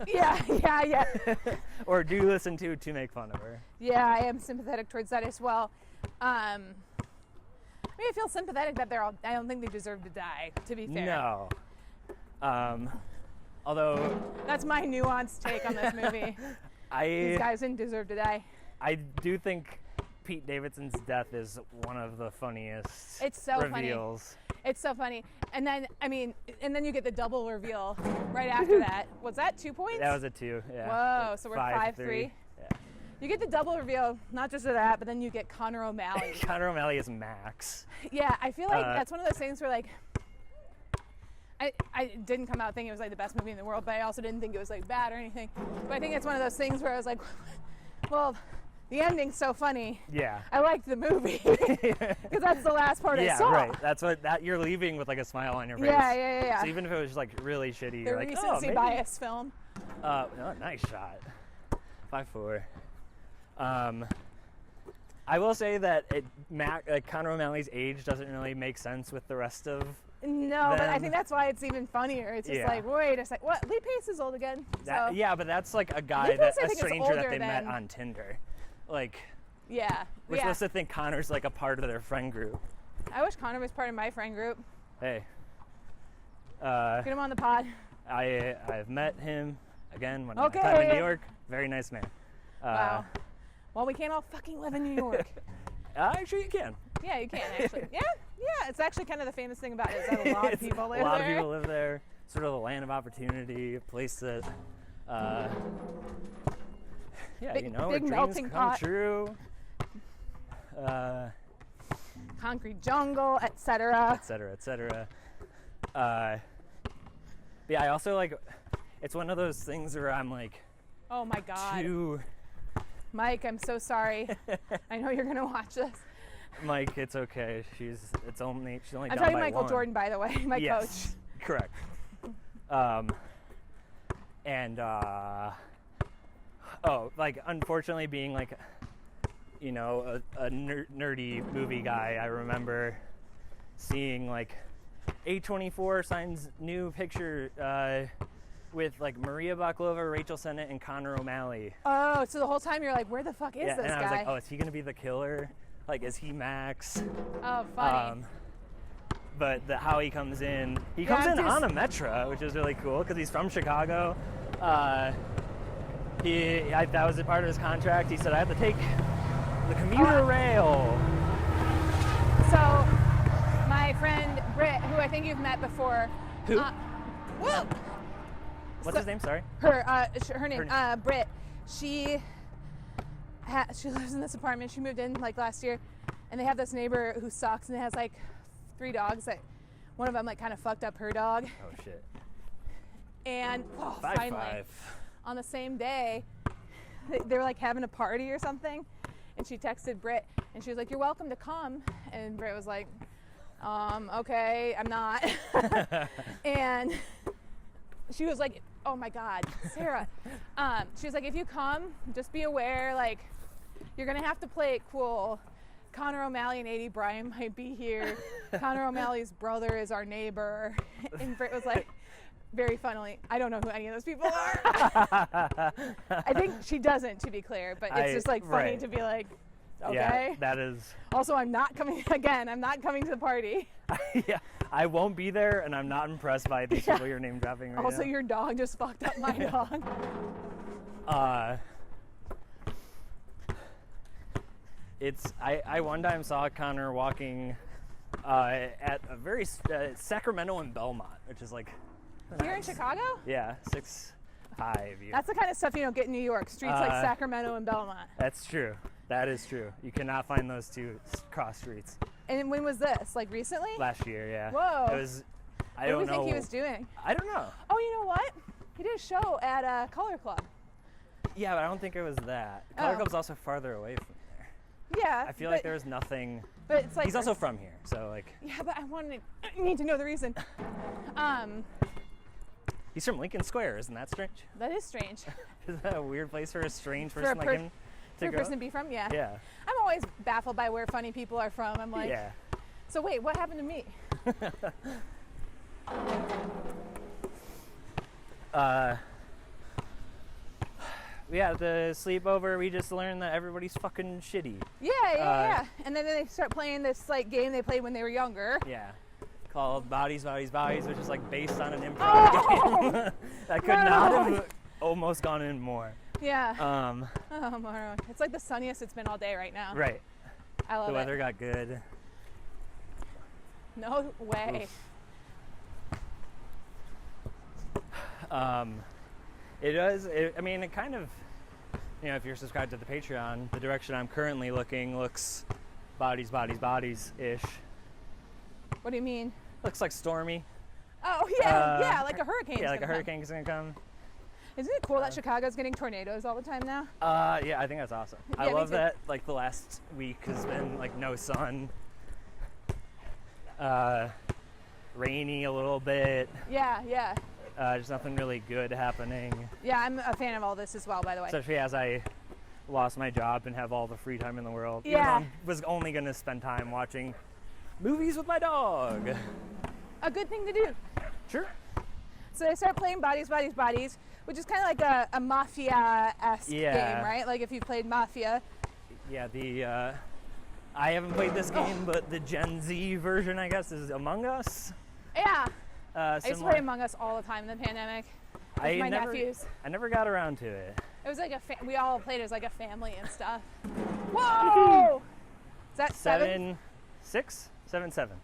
Yeah. Or do listen to make fun of her. Yeah, I am sympathetic towards that as well. I feel sympathetic that I don't think they deserve to die, to be fair. No. Although... That's my nuanced take on this movie. These guys didn't deserve to die. I do think Pete Davidson's death is one of the funniest reveals. Funny. It's so funny. And then you get the double reveal right after that. Was that 2 points? That was a 2, yeah. Whoa, so we're 5-3. Yeah. You get the double reveal, not just of that, but then you get Connor O'Malley. Connor O'Malley is Max. Yeah, I feel like that's one of those things where, like, I didn't come out thinking it was, like, the best movie in the world, but I also didn't think it was, like, bad or anything. But I think it's one of those things where I was like, well, the ending's so funny. Yeah. I liked the movie because that's the last part I saw. Yeah, right. That's what you're leaving with, like, a smile on your face. Yeah. So even if it was just, like, really shitty, you're like, recency bias film. Nice shot. 5-4. I will say that Connor O'Malley's age doesn't really make sense with the rest of No, but I think that's why it's even funnier. It's just like, wait a sec, what? Lee Pace is old again. Yeah, but that's like a guy a stranger that they met on Tinder. Like, we're supposed to think Connor's like a part of their friend group. I wish Connor was part of my friend group. Hey. Get him on the pod. I've met him again when I time in New York. Very nice man. Wow. Well, we can't all fucking live in New York. Actually, you can. Yeah, you can actually. Yeah. It's actually kind of the famous thing about it is that a lot of people live there. A lot of people live there. Sort of the land of opportunity, a place that, big where dreams come true. Concrete jungle, etc. Yeah, I also like. It's one of those things where I'm like. Oh my God. Mike, I'm so sorry. I know you're gonna watch this. Mike, it's okay. She's only I'm down talking by Michael 1. Jordan, by the way, my coach. Correct. Unfortunately, being like, a nerdy movie guy, I remember seeing like A24 signs new picture with like Maria Baklova, Rachel Sennett, and Connor O'Malley. Oh, so the whole time you're like, where the fuck is this guy? And I was like, oh, is he gonna be the killer? Like, is he Max? Oh, funny. But how he comes in, on a Metro, which is really cool because he's from Chicago. That was a part of his contract. He said, I have to take the commuter rail. So, my friend Britt, who I think you've met before. Who? Whoa! What's his name? Sorry. Her name, Britt. She lives in this apartment. She moved in like last year, and they have this neighbor who sucks, and it has like 3 dogs. That one of them like kind of fucked up her dog. Oh shit. And finally, on the same day, they were like having a party or something, and she texted Britt, and she was like, "You're welcome to come," and Britt was like, "Okay, I'm not," and she was like, oh my God, Sarah. She was like, if you come, just be aware, like, you're gonna have to play it cool. Connor O'Malley and A.D. Bryan might be here. Connor O'Malley's brother is our neighbor. And Britt was like, very funnily, I don't know who any of those people are. I think she doesn't, to be clear, but it's just like funny to be like, okay. Yeah, that is. Also, I'm not coming to the party. Yeah, I won't be there, and I'm not impressed by these people you're name dropping right now. Also, your dog just fucked up my dog. I one time saw Connor walking at a very Sacramento and Belmont, which is like here in Chicago. Yeah, 6'5". That's the kind of stuff you don't get in New York. Streets like Sacramento and Belmont. That's true. That is true. You cannot find those two cross streets. And when was this? Like recently? Last year, yeah. Whoa. It was. What do you think he was doing? I don't know. Oh, you know what? He did a show at Color Club. Yeah, but I don't think it was that. Color Club's also farther away from there. Yeah. I feel like there was nothing. But it's like he's also from here, so like. Yeah, but I need to know the reason. He's from Lincoln Square. Isn't that strange? That is strange. Is that a weird place for a strange person like him For a person to be from, yeah. Yeah. I'm always baffled by where funny people are from. I'm like, Yeah. so wait, what happened to me? Yeah, the sleepover, we just learned that everybody's fucking shitty. Yeah. And then they start playing this like game they played when they were younger. Yeah. Called Bodies, Bodies, Bodies, which is like based on an improv game. That could not have almost gone in more. Yeah. Oh, Maro. It's like the sunniest it's been all day right now. Right. I love it. The weather got good. No way. It does. I mean, it kind of, if you're subscribed to the Patreon, the direction I'm currently looking looks bodies, bodies, bodies-ish. What do you mean? Looks like stormy. Oh, yeah, like a hurricane. Yeah, like a hurricane's gonna come. Isn't it cool that Chicago's getting tornadoes all the time now? Yeah, I think that's awesome. Yeah, I love that, like, the last week has been, like, no sun. Rainy a little bit. Yeah. There's nothing really good happening. Yeah, I'm a fan of all this as well, by the way. Especially as I lost my job and have all the free time in the world. Yeah. Even though I was only going to spend time watching movies with my dog. A good thing to do. Sure. So they start playing Bodies, Bodies, Bodies, which is kind of like a Mafia-esque game, right? Like if you played Mafia. Yeah, I haven't played this game, but the Gen Z version, I guess, is Among Us. Yeah. I used to Similar. play Among Us all the time in the pandemic with my nephews. I never got around to it. It was like we all played as like a family and stuff. Whoa! Is that 7? 6? 7, 7.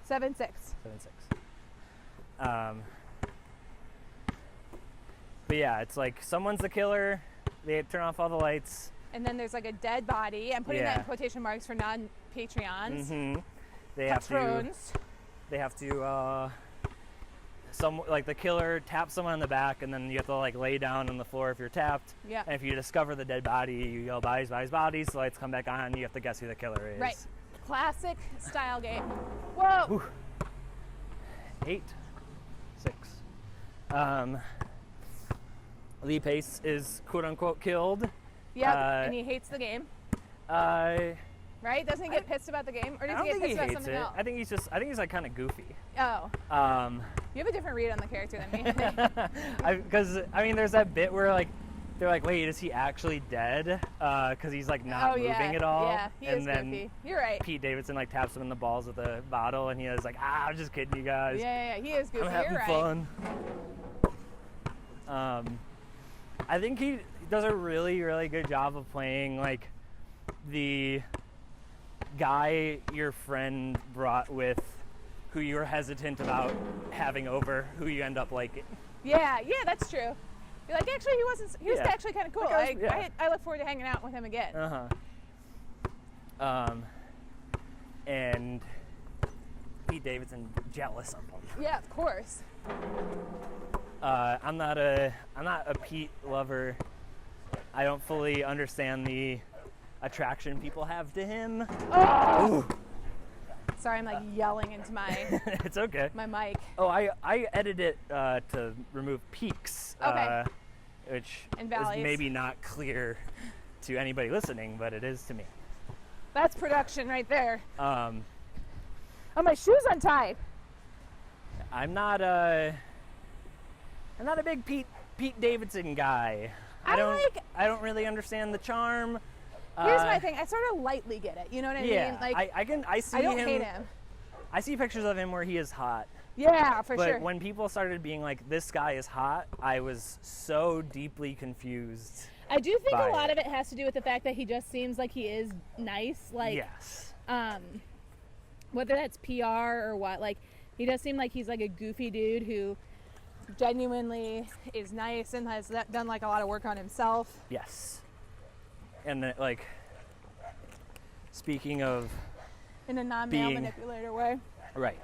7, 6. 7, 6. But yeah, it's like someone's the killer. They turn off all the lights. And then there's like a dead body. I'm putting that in quotation marks for non-Patreons. Mm-hmm. They Patrons. have to like the killer taps someone on the back, and then you have to like lay down on the floor if you're tapped. Yeah. And if you discover the dead body, you yell bodies, bodies, bodies. The lights come back on. You have to guess who the killer is. Right. Classic style game. Whoa. Ooh. 8, 6. Lee Pace is quote unquote killed. Yeah, and he hates the game. Right? Doesn't he get pissed about the game, or does he get pissed about something else? I think he's like kind of goofy. Oh. You have a different read on the character than me. Because I mean, there's that bit where like they're like, wait, is he actually dead? Because he's like not moving at all. Yeah, he is then goofy. You're right. Pete Davidson like taps him in the balls with a bottle, and he is like, I'm just kidding you guys. Yeah, he is goofy. I'm having fun. I think he does a really, really good job of playing like the guy your friend brought with, who you were hesitant about having over, who you end up liking. Yeah, that's true. You're like, actually, he was actually kind of cool. Like I look forward to hanging out with him again. And Pete Davidson jealous of him. Yeah, of course. I'm not a Pete lover. I don't fully understand the attraction people have to him. Oh! Sorry, I'm like yelling into my it's okay. My mic. Oh, I edited it to remove peaks, which is maybe not clear to anybody listening, but it is to me. That's production right there. Oh, my shoe's untied. I'm not a big Pete Davidson guy. I don't really understand the charm. Here's my thing. I sort of lightly get it. You know what I mean? Like I don't hate him. I see pictures of him where he is hot. Yeah, for sure. But when people started being like, this guy is hot, I was so deeply confused. I do think a lot of it has to do with the fact that he just seems like he is nice. Like, yes. Whether that's PR or what, like, he does seem like he's like a goofy dude who genuinely is nice and has done like a lot of work on himself. Yes. And like, speaking of in a non-male manipulator way. Right.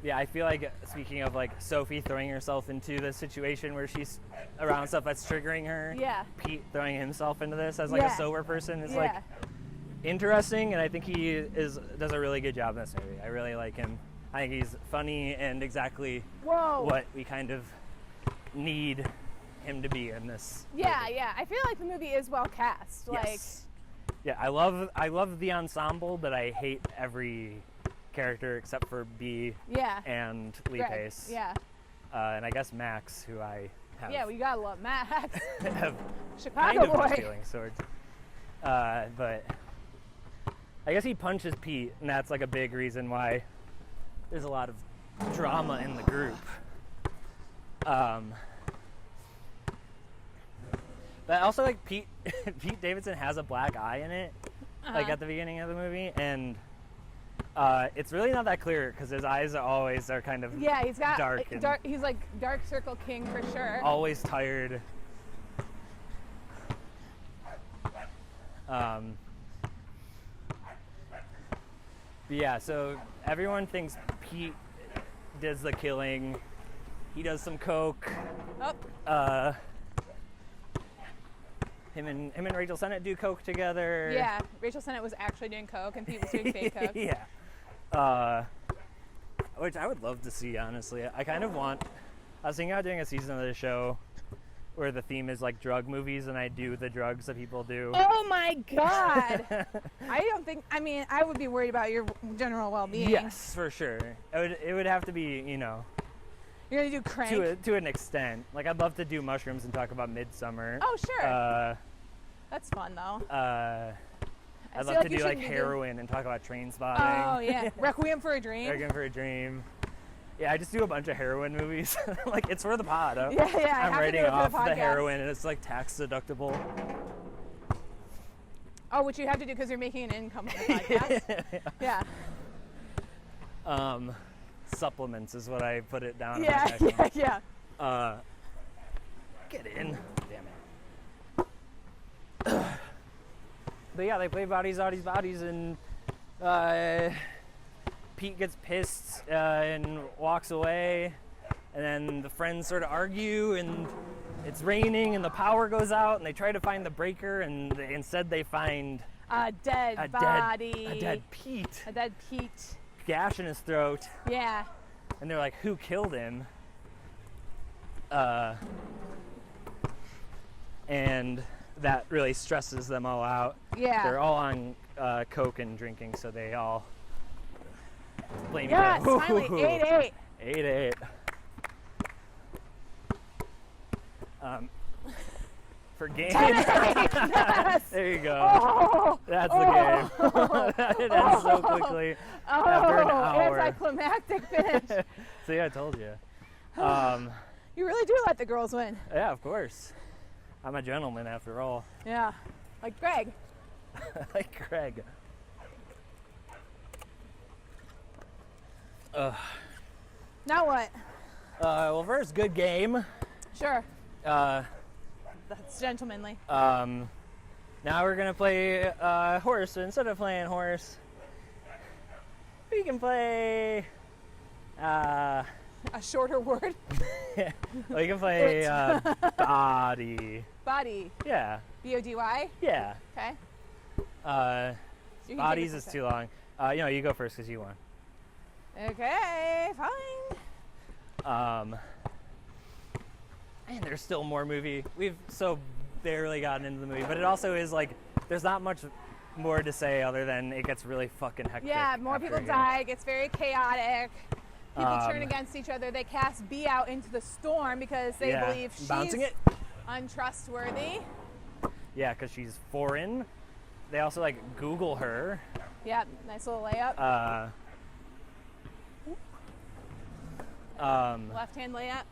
Yeah, I feel like, speaking of like Sophie throwing herself into the situation where she's around stuff that's triggering her. Yeah. Pete throwing himself into this as like a sober person is like interesting, and I think he does a really good job in this movie. I really like him. I think he's funny and exactly what we kind of need him to be in this movie. Yeah. I feel like the movie is well cast. Yes. Yeah, I love the ensemble, but I hate every character except for B Yeah. and Lee Greg. Pace. Yeah. And I guess Max, who I have, Yeah, we gotta love Max. have Chicago kind of boy. mixed feelings towards. But I guess he punches Pete, and that's like a big reason why there's a lot of drama in the group. But also, like, Pete Davidson has a black eye in it, like at the beginning of the movie, and it's really not that clear because his eyes are kind of Yeah, he's got dark. And dark. He's like dark circle king for sure. always tired. But yeah, so everyone thinks Pete does the killing. He does some coke. Oh, Him and Rachel Sennett do coke together. yeah. Rachel Sennett was actually doing coke, and Pete was doing fake coke. Yeah. Which I would love to see, honestly. I was thinking about doing a season of the show where the theme is like drug movies, and I do the drugs that people do. Oh my God! I would be worried about your general well-being. Yes, for sure. It would have to be, You're gonna do crank. to an extent. Like, I'd love to do mushrooms and talk about Midsummer. Oh sure. That's fun though. I'd feel love like to you do like shouldn't do- heroin and talk about train spotting. Oh yeah. Requiem for a Dream. Looking for a Dream. Yeah, I just do a bunch of heroin movies. Like, it's for the pod. Yeah, I I'm have to writing do it for off the the podcast. heroin, and it's like tax deductible. Oh, which you have to do because you're making an income from the podcast. Yeah. Supplements is what I put it down. Yeah, on my yeah, section. yeah. Get in. Damn it. But yeah, they play bodies, and Pete gets pissed and walks away, and then the friends sort of argue, and it's raining, and the power goes out, and they try to find the breaker, and instead they find A dead body. a dead Pete, A dead Pete. gash in his throat, Yeah. and they're like, who killed him? And that really stresses them all out. Yeah. They're all on coke and drinking, so they all blame Yes, each other. finally, 8-8. 8-8. For game. Yes. There you go. Oh, That's the game. It ends so quickly after an hour. Anticlimactic finish. See, I told you. You really do let the girls win. Yeah, of course. I'm a gentleman after all. Yeah. Like Greg. Like Greg. Now what? Well, first, good game. Sure. Uh, That's gentlemanly. Now we're gonna play horse. So instead of playing horse, we can play. A shorter word. We can play body. Body. Yeah, B-O-D-Y. yeah. Okay. You can Bodies take is it too long. You go first because you won. Okay, fine. And there's still more movie. We've so barely gotten into the movie, but it also is like there's not much more to say other than it gets really fucking hectic. Yeah, more after people here. die. It gets very chaotic. People turn Um, against each other. They cast B out into the storm because they Yeah, believe she's bouncing it. untrustworthy. Yeah, because she's foreign. They also like Google her. Yep, nice little layup. Left hand layup.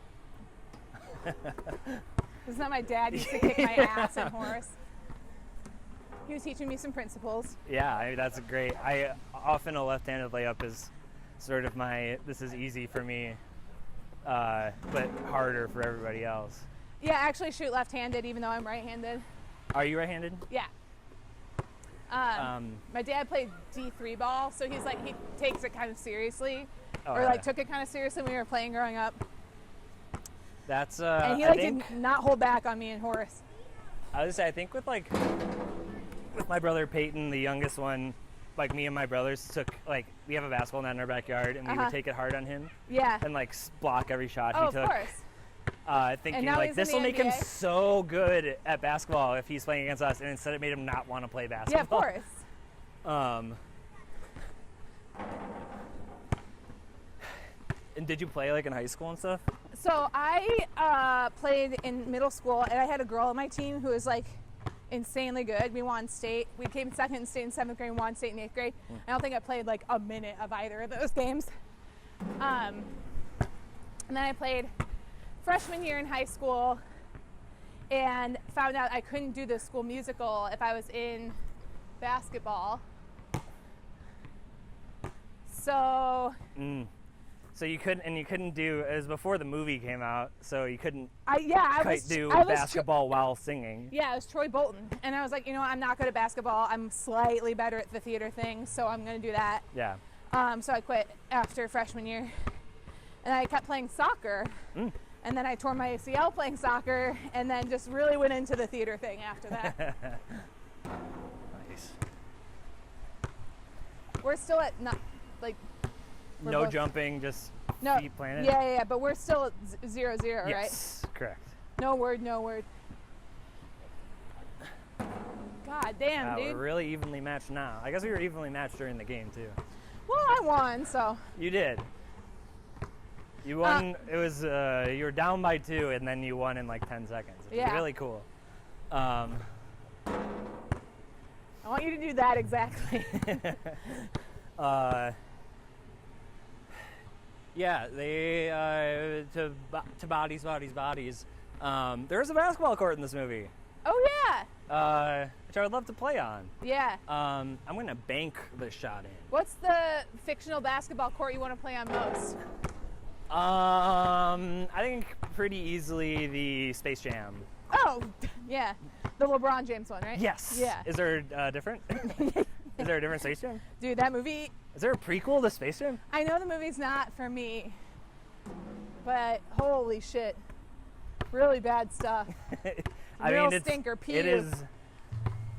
This is how my dad used to kick my ass in horse. He was teaching me some principles. Yeah, that's great. I often a left-handed layup is sort of this is easy for me, but harder for everybody else. Yeah, I actually shoot left-handed even though I'm right-handed. Are you right-handed? Yeah. My dad played D3 ball, so he takes it kind of seriously, took it kind of seriously when we were playing growing up. That's And he I did think, not hold back on me in horse. I would say I think with my brother Peyton, the youngest one, like me and my brothers we have a basketball net in our backyard, and we would take it hard on him Yeah. and block every shot Oh, he of took. course. thinking now like he's in this will the make him NBA. so good at basketball if he's playing against us, and instead it made him not want to play basketball. Yeah, of course. And did you play like in high school and stuff? So I played in middle school, and I had a girl on my team who was like insanely good. We won state. We came second in state in 7th grade and won state in 8th grade. I don't think I played like a minute of either of those games. And then I played freshman year in high school and found out I couldn't do the school musical if I was in basketball. So So you couldn't do, it was before the movie came out, so you couldn't I do was basketball while singing. Yeah, it was Troy Bolton. And I was like, you know what, I'm not good at basketball. I'm slightly better at the theater thing, so I'm going to do that. Yeah. So I quit after freshman year. And I kept playing soccer. And then I tore my ACL playing soccer, and then just really went into the theater thing after that. Nice. We're still at, we're No both- jumping, just no, feet planted? Yeah, but we're still at 0-0, right? Yes, correct. No word. God damn, Wow, dude. we're really evenly matched now. I guess we were evenly matched during the game, too. Well, I won, so. You did. You won, it was, you were down by 2, and then you won in like 10 seconds. It was Yeah. really cool. I want you to do that exactly. Yeah, they, to bodies. There's a basketball court in this movie, Oh, yeah. which I would love to play on. Yeah. I'm going to bank the shot in. What's the fictional basketball court you want to play on most? I think pretty easily the Space Jam. Oh, yeah. The LeBron James one, right? Yes. Yeah. Is there different? Is there a different Space Jam? Dude, that movie, Is there a prequel to Space Jam? I know the movie's not for me, but holy shit. Really bad stuff. Real stinker, puke. it is.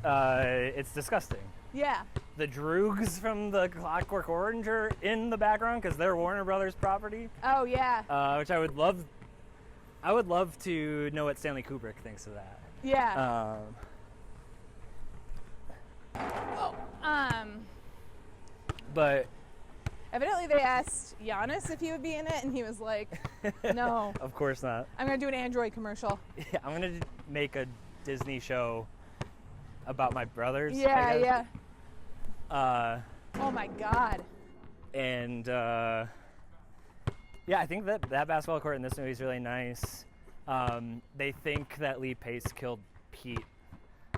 It's disgusting. Yeah. The Droogs from the Clockwork Orange are in the background because they're Warner Brothers property, Oh, yeah. which I would love. I would love to know what Stanley Kubrick thinks of that. Yeah. But Evidently they asked Giannis if he would be in it, and he was like, no. of course not. I'm going to do an Android commercial. Yeah, I'm gonna make a Disney show about my brothers. I Yeah, guess. yeah. Oh, my God. And yeah, I think that basketball court in this movie is really nice. They think that Lee Pace killed Pete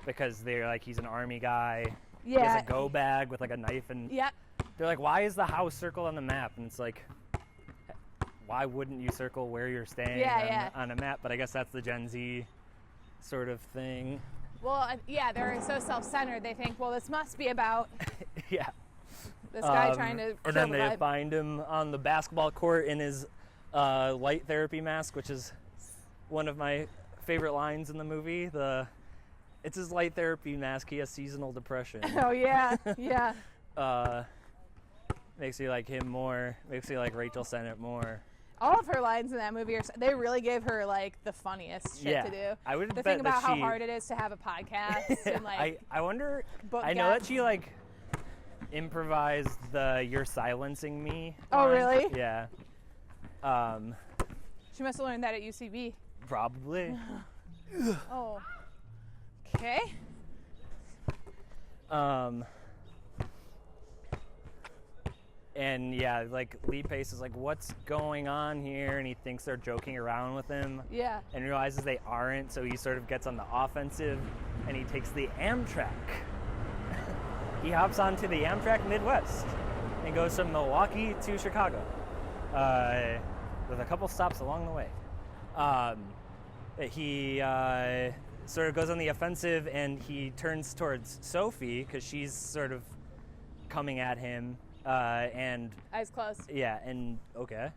because they're like, he's an army guy. He Yeah. has a go bag with like a knife, and Yep. they're like, why is the house circled on the map? And it's like, why wouldn't you circle where you're staying on a map? But I guess that's the Gen Z sort of thing. Well, yeah, they're so self-centered. They think, well, this must be about Yeah. this guy trying to kill And then the they vibe. find him on the basketball court in his light therapy mask, which is one of my favorite lines in the movie. It's his light therapy mask. He has seasonal depression. Oh, yeah, yeah. Makes you like him more. Makes you like Rachel Sennett more. All of her lines in that movie they really gave her like the funniest shit Yeah, to do. I would The bet thing about that how she- hard it is to have a podcast and like I wonder. book I know that guests. she like improvised the "You're silencing me." Oh, line. really? Yeah. She must have learned that at UCB. Probably. Oh. Okay. And yeah, like Lee Pace is like, what's going on here? And he thinks they're joking around with him Yeah. and realizes they aren't. So he sort of gets on the offensive and he takes the Amtrak. He hops onto the Amtrak Midwest and goes from Milwaukee to Chicago with a couple stops along the way. He sort of goes on the offensive and he turns towards Sophie because she's sort of coming at him. And Eyes closed. yeah, and okay,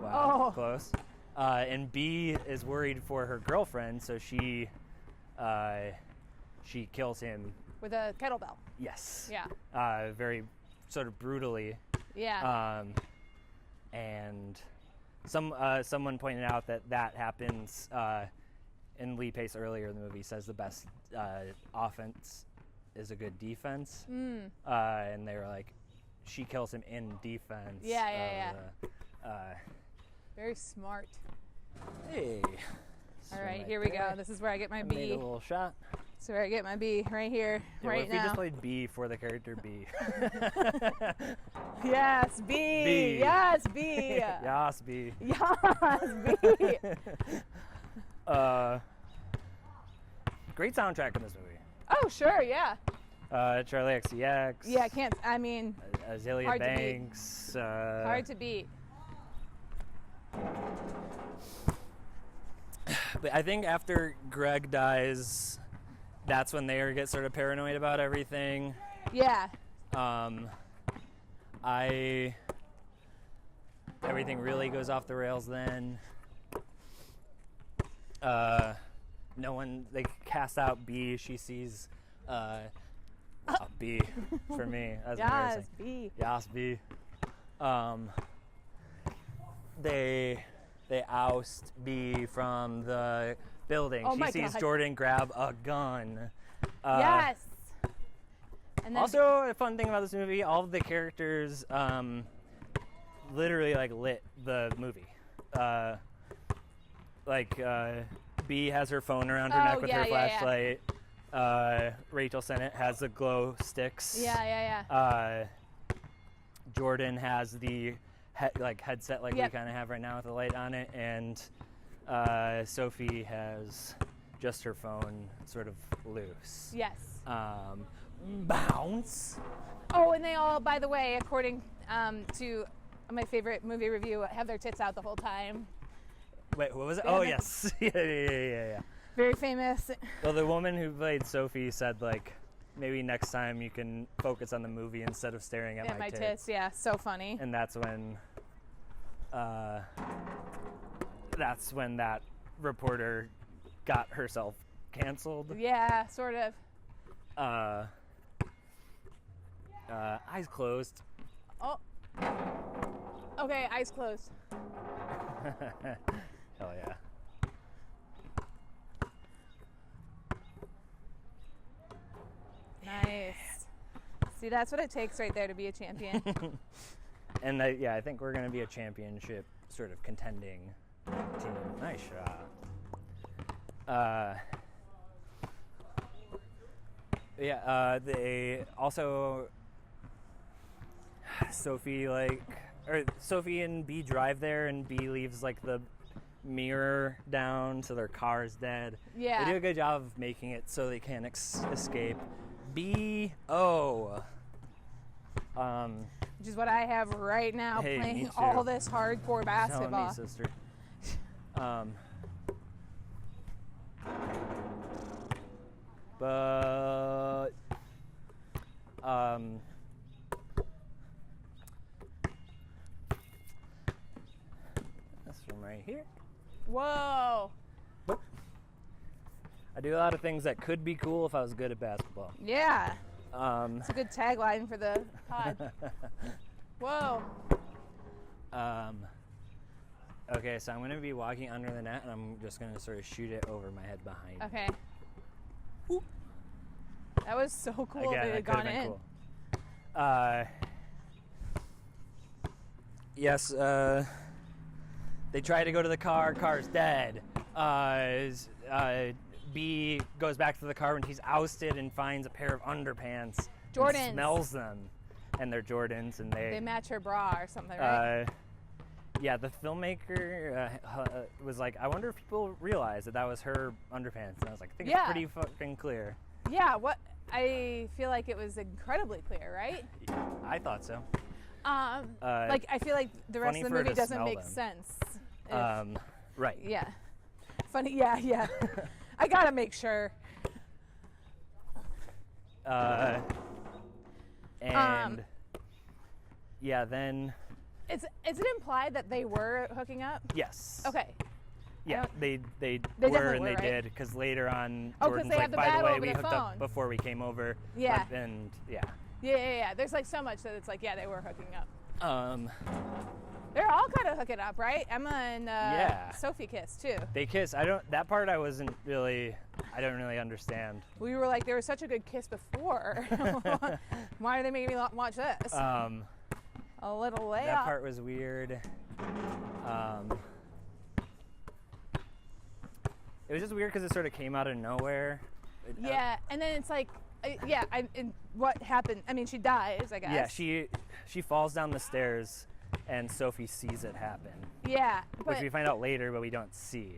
wow, Oh. close. And B is worried for her girlfriend, so she kills him. With a kettlebell. Yes. Yeah. Very sort of brutally. Yeah. And someone pointed out that happens in Lee Pace earlier in the movie. Says the best offense is a good defense, and they were like, she kills him in defense. Yeah. Very smart. Hey. All right, here we go. This is where I get my B. Made a little shot. So where I get my B, right here, Yeah, right what if now. we just played B for the character B? Yes, B. B. Yes, B. Yas, B. Yes, B. Great soundtrack in this movie. Oh, sure, yeah. Charlie XCX. Yeah, I mean, Azalea hard to beat. Banks. hard to beat. But I think after Greg dies, that's when they get sort of paranoid about everything. Yeah. Everything really goes off the rails then. They cast out B. She sees B for me. That's embarrassing. Yes, B. Yas, B. They oust B from the building. Oh She my sees God. Jordan grab a gun. Yes. And then, Also, a fun thing about this movie, all of the characters literally lit the movie. B has her phone around her neck with her flashlight. Rachel Sennett has the glow sticks. Yeah. Jordan has the headset we Yep. kind of have right now with the light on it, and Sophie has just her phone sort of loose. Yes. Bounce. Oh, and they all, by the way, according to my favorite movie review, have their tits out the whole time. Wait, what was it? Yeah. Oh, yes. Yeah. Very famous. Well, the woman who played Sophie said, maybe next time you can focus on the movie instead of staring at Yeah, my tits. Yeah, so funny. And that's when that reporter got herself canceled. Yeah, sort of. Eyes closed. Oh. Okay, eyes closed. Hell yeah. Nice. See, that's what it takes right there to be a champion. And I think we're going to be a championship sort of contending team. Nice shot. They also Sophie and B drive there, and B leaves the mirror down, so their car is dead. Yeah. They do a good job of making it so they can escape. B.O. Which is what I have right now, Hey, me playing too. all this hardcore Telling basketball. me, sister. But this one right here. Whoa. I do a lot of things that could be cool if I was good at basketball. Yeah. It's a good tagline for the pod. Whoa. Okay, so I'm going to be walking under the net, and I'm just going to sort of shoot it over my head behind me. Okay. That was so cool Again, if it that had could have gone been in. cool. Yes, they try to go to the car. Car's dead. B goes back to the car when he's ousted and finds a pair of underpants. Jordans. And smells them, and they're Jordans, and They match her bra or something, right? Yeah, the filmmaker was like, I wonder if people realize that was her underpants. And I was like, I think it's pretty fucking clear. Yeah, I feel like it was incredibly clear, right? I thought so. I feel like the rest funny of the for her movie to doesn't smell make them. sense. Right. Yeah. Funny, yeah. I gotta make sure. Then. Is it implied that they were hooking up? Yes. Okay. Yeah, they They were definitely and were, they right? did, because later on, Oh, 'cause Jordan's they like, have the by the battle way, over we the hooked phone. up before we came over. Yeah. And Yeah. There's so much that it's like, yeah, they were hooking up. They're all kind of hooking up, right? Emma and Sophie kiss too. They kiss. That part I don't really understand. We were like, they were such a good kiss before. Why are they making me watch this? A little layup. That part was weird. It was just weird because it sort of came out of nowhere. Yeah, and then it's like, what happened? I mean, she dies, I guess. Yeah, she falls down the stairs, and Sophie sees it happen. Yeah, which we find out later, but we don't see.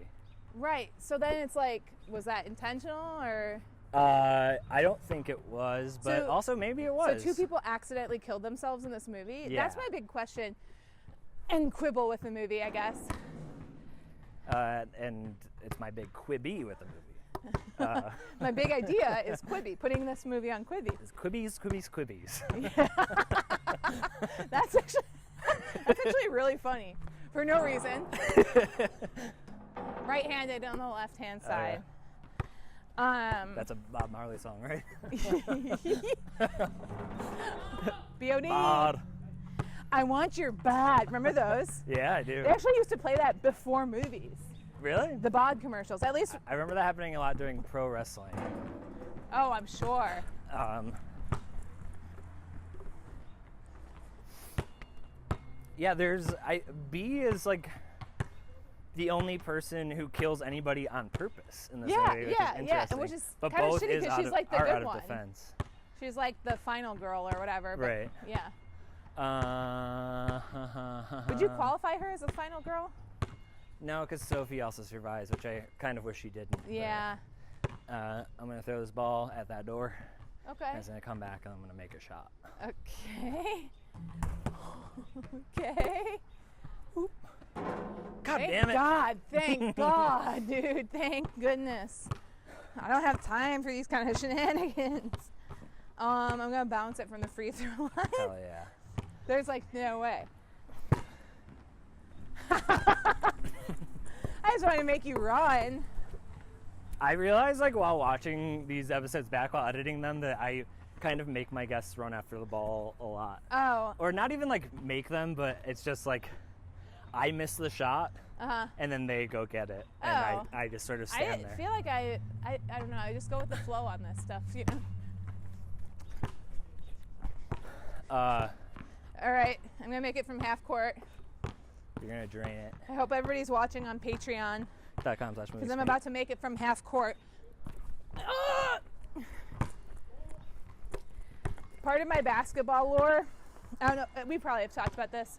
Right. So then it's like, was that intentional or? I don't think it was, but also maybe it was. So 2 people accidentally killed themselves in this movie? Yeah. That's my big question and quibble with the movie, I guess. And it's my big quibby with the movie. My big idea is Quibi, putting this movie on Quibi. It's quibbies. Yeah. That's actually really funny for no reason. Right-handed on the left-hand side. That's a Bob Marley song, right? B.O.D. Bod. I want your bod. Remember those? Yeah, I do. They actually used to play that before movies. Really? The bod commercials, at least. I remember that happening a lot during pro wrestling. Oh, I'm sure. Yeah, B is like the only person who kills anybody on purpose in this movie, which is interesting. which is but kind of both shitty because she's like the are good out of one. defense. She's like the final girl or whatever. But Right. Yeah. Would you qualify her as a final girl? No, because Sophie also survives, which I kind of wish she didn't. Yeah. But, I'm going to throw this ball at that door. Okay. And it's going to come back, and I'm going to make a shot. Okay. Okay. Oop. God Thank damn it. God. Thank God, dude. Thank goodness. I don't have time for these kind of shenanigans. I'm going to bounce it from the free throw line. Hell yeah. There's like no way. I just wanted to make you run. I realized, like, while watching these episodes back while editing them, that I kind of make my guests run after the ball a lot. Oh. Or not even, like, make them, but it's just, like, I miss the shot, and then they go get it. And I just sort of stand there. I feel like I don't know, I just go with the flow on this stuff, you know? All right, I'm going to make it from half court. You're going to drain it. I hope everybody's watching on Patreon. .com/moviespeak. Because I'm about to make it from half court. Part of my basketball lore, I don't know, we probably have talked about this,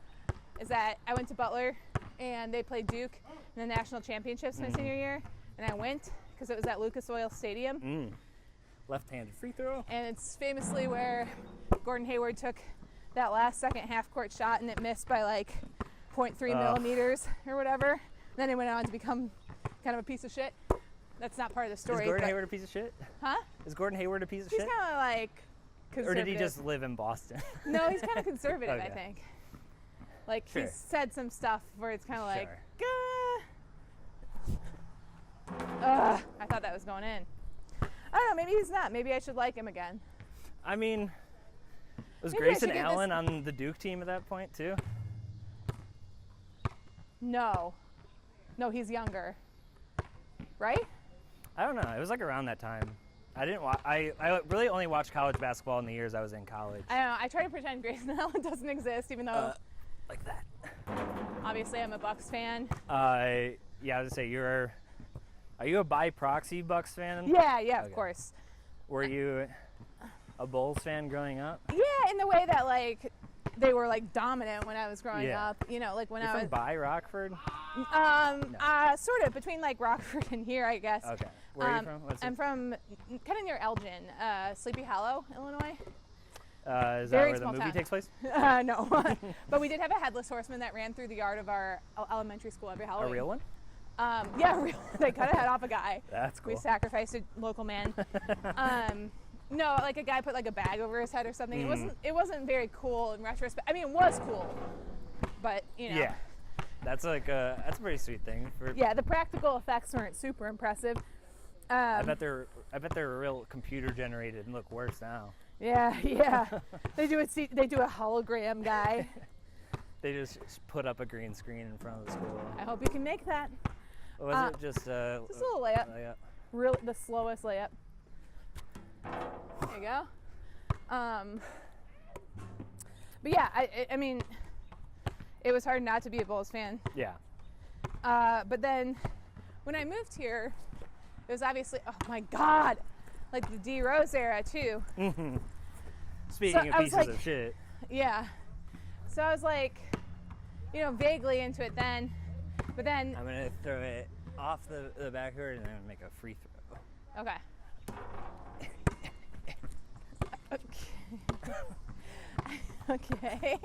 is that I went to Butler and they played Duke in the national championships my senior year. And I went because it was at Lucas Oil Stadium. Left-handed free throw. And it's famously where Gordon Hayward took that last second half court shot and it missed by like 0.3 millimeters or whatever. Then he went on to become kind of a piece of shit. That's not part of the story. Is Gordon Hayward a piece of shit? Huh? Is Gordon Hayward a piece of He's shit? kind of like conservative. Or did he just live in Boston? No, he's kind of conservative, Okay. I think. Like, Sure. he's said some stuff where it's kind of like, I thought that was going in. I don't know, maybe he's not. Maybe I should like him again. I mean, was Maybe I Grayson should give Allen on the Duke team at that point, too? No. No, he's younger. Right? I don't know. It was like around that time. I didn't watch. I really only watched college basketball in the years I was in college. I don't know. I try to pretend Grayson Allen doesn't exist, even though Like that. obviously I'm a Bucks fan. Yeah, I was gonna say are you a by proxy Bucks fan? Yeah, of Okay. course. Were you a Bulls fan growing up? Yeah, in the way that like they were like dominant when I was growing Yeah. up. You know, like when You're I from was by Rockford? sort of between like Rockford and here, I guess. Okay. Where are you from? I'm from kind of near Elgin, Sleepy Hollow, Illinois. Is that Very where the small movie town. takes place? No, but we did have a headless horseman that ran through the yard of our elementary school every Halloween. A real one? Yeah, real. They cut a head off a guy. That's cool. We sacrificed a local man. No, like a guy put like a bag over his head or something. It wasn't very cool in retrospect. I mean, it was cool, but you know. Yeah. That's like that's a pretty sweet thing. Yeah, the practical effects weren't super impressive. I bet they're real computer generated and look worse now. Yeah. They do a hologram guy. They just put up a green screen in front of the school. I hope you can make that. Was it just a little layup. Really, the slowest layup. There you go. But yeah, I mean, it was hard not to be a Bulls fan. Yeah. But then when I moved here, it was obviously, oh my God, like the D Rose era too. Mm-hmm. Speaking of pieces of shit. Yeah. So I was like, you know, vaguely into it then, but then. I'm going to throw it off the backboard and then make a free throw. Okay. Okay.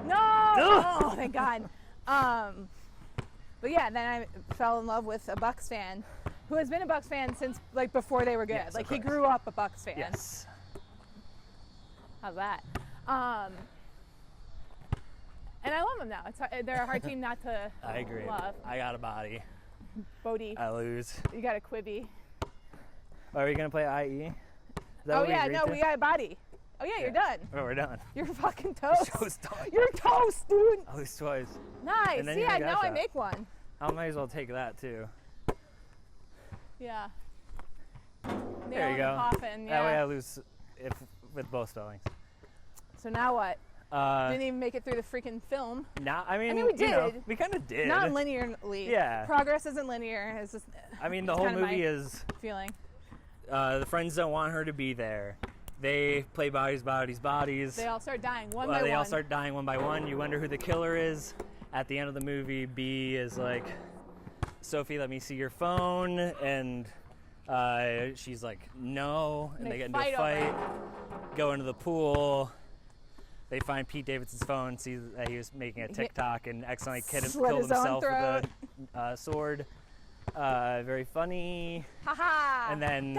No! Oh, thank God. But yeah, then I fell in love with a Bucks fan who has been a Bucks fan since like before they were good. Yes, like he grew up a Bucks fan. Yes. How's that? And I love them now. They're a hard team not to I agree. love. I got a body. Bodie. I lose. You got a Quibby. Are we going to play IE? Is that Oh what yeah, agreed no, to? we got a body. Oh yeah, you're done. Oh, we're done. You're fucking toast. Show's done. You're toast, dude. I lose twice. Nice. And then you Yeah, take that now I shot. make one. I might as well take that too. Yeah. There Nail you in go. the coffin, That way yeah. I lose with both spellings. So now what? Didn't even make it through the freaking film. I mean, we you know, did. we kind of did. Not linearly. Yeah. Progress isn't linear. It's just. I mean, the it's whole kinda my movie is feeling. the friends don't want her to be there. They play bodies. They all start dying one by one. They all start dying one by one. You wonder who the killer is. At the end of the movie, B is like, Sophie, let me see your phone. And she's like, no. And they get into a fight, go into the pool. They find Pete Davidson's phone, see that he was making a TikTok and accidentally killed himself with a sword. Very funny. Haha. And then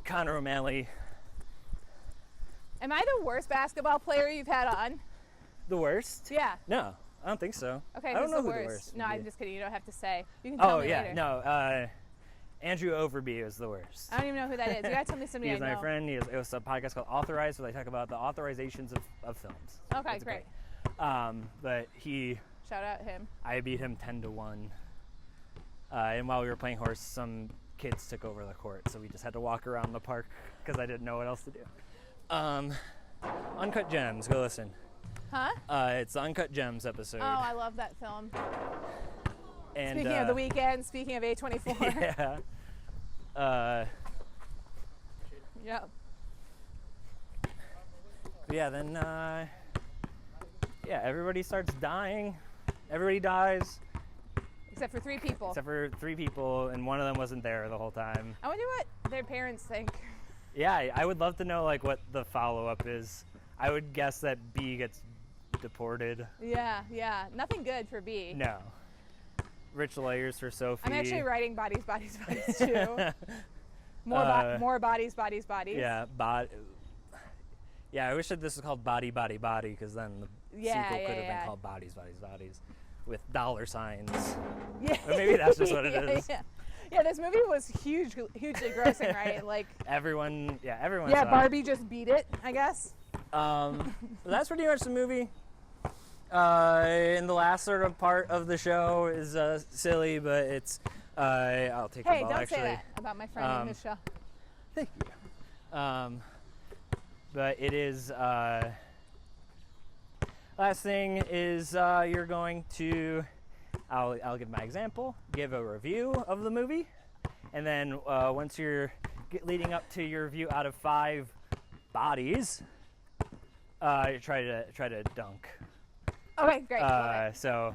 Connor O'Malley. Am I the worst basketball player you've had on? The worst? Yeah. No, I don't think so. Okay, I don't who's know the who worst? the worst No, would I'm be. just kidding. You don't have to say. You can tell me later. No. Andrew Overby is the worst. I don't even know who that is. You gotta tell me somebody He's I know. my friend. It was a podcast called Authorized, where they talk about the authorizations of films. Okay, It's great. But Shout out him. I beat him 10-1. And while we were playing horse, some kids took over the court, so we just had to walk around the park because I didn't know what else to do. Uncut Gems, go listen. Huh? It's the Uncut Gems episode. Oh, I love that film. And, Speaking of the weekend, speaking of A24. Yeah. Yep. Yeah, then, everybody starts dying. Everybody dies. Except for 3 people. Except for 3 people, and one of them wasn't there the whole time. I wonder what their parents think. Yeah, I would love to know, like, what the follow-up is. I would guess that B gets deported. Yeah. Nothing good for B. No. Rich layers for Sophie. I'm actually writing bodies too. More bodies. Yeah, Yeah, I wish that this was called Body, because then the sequel could have been called Bodies, with dollar signs. Yeah. Or maybe that's just what it is. Yeah, this movie was hugely grossing, right? Like everyone saw it. Barbie just beat it, I guess. That's pretty much the movie. And the last sort of part of the show is silly, but it's I'll take the ball, don't actually. say that about my friend in Michelle. Thank you. But it is last thing is you're going to I'll give my example, give a review of the movie, and then once you're leading up to your review out of 5 bodies, you try to dunk. Okay, great. So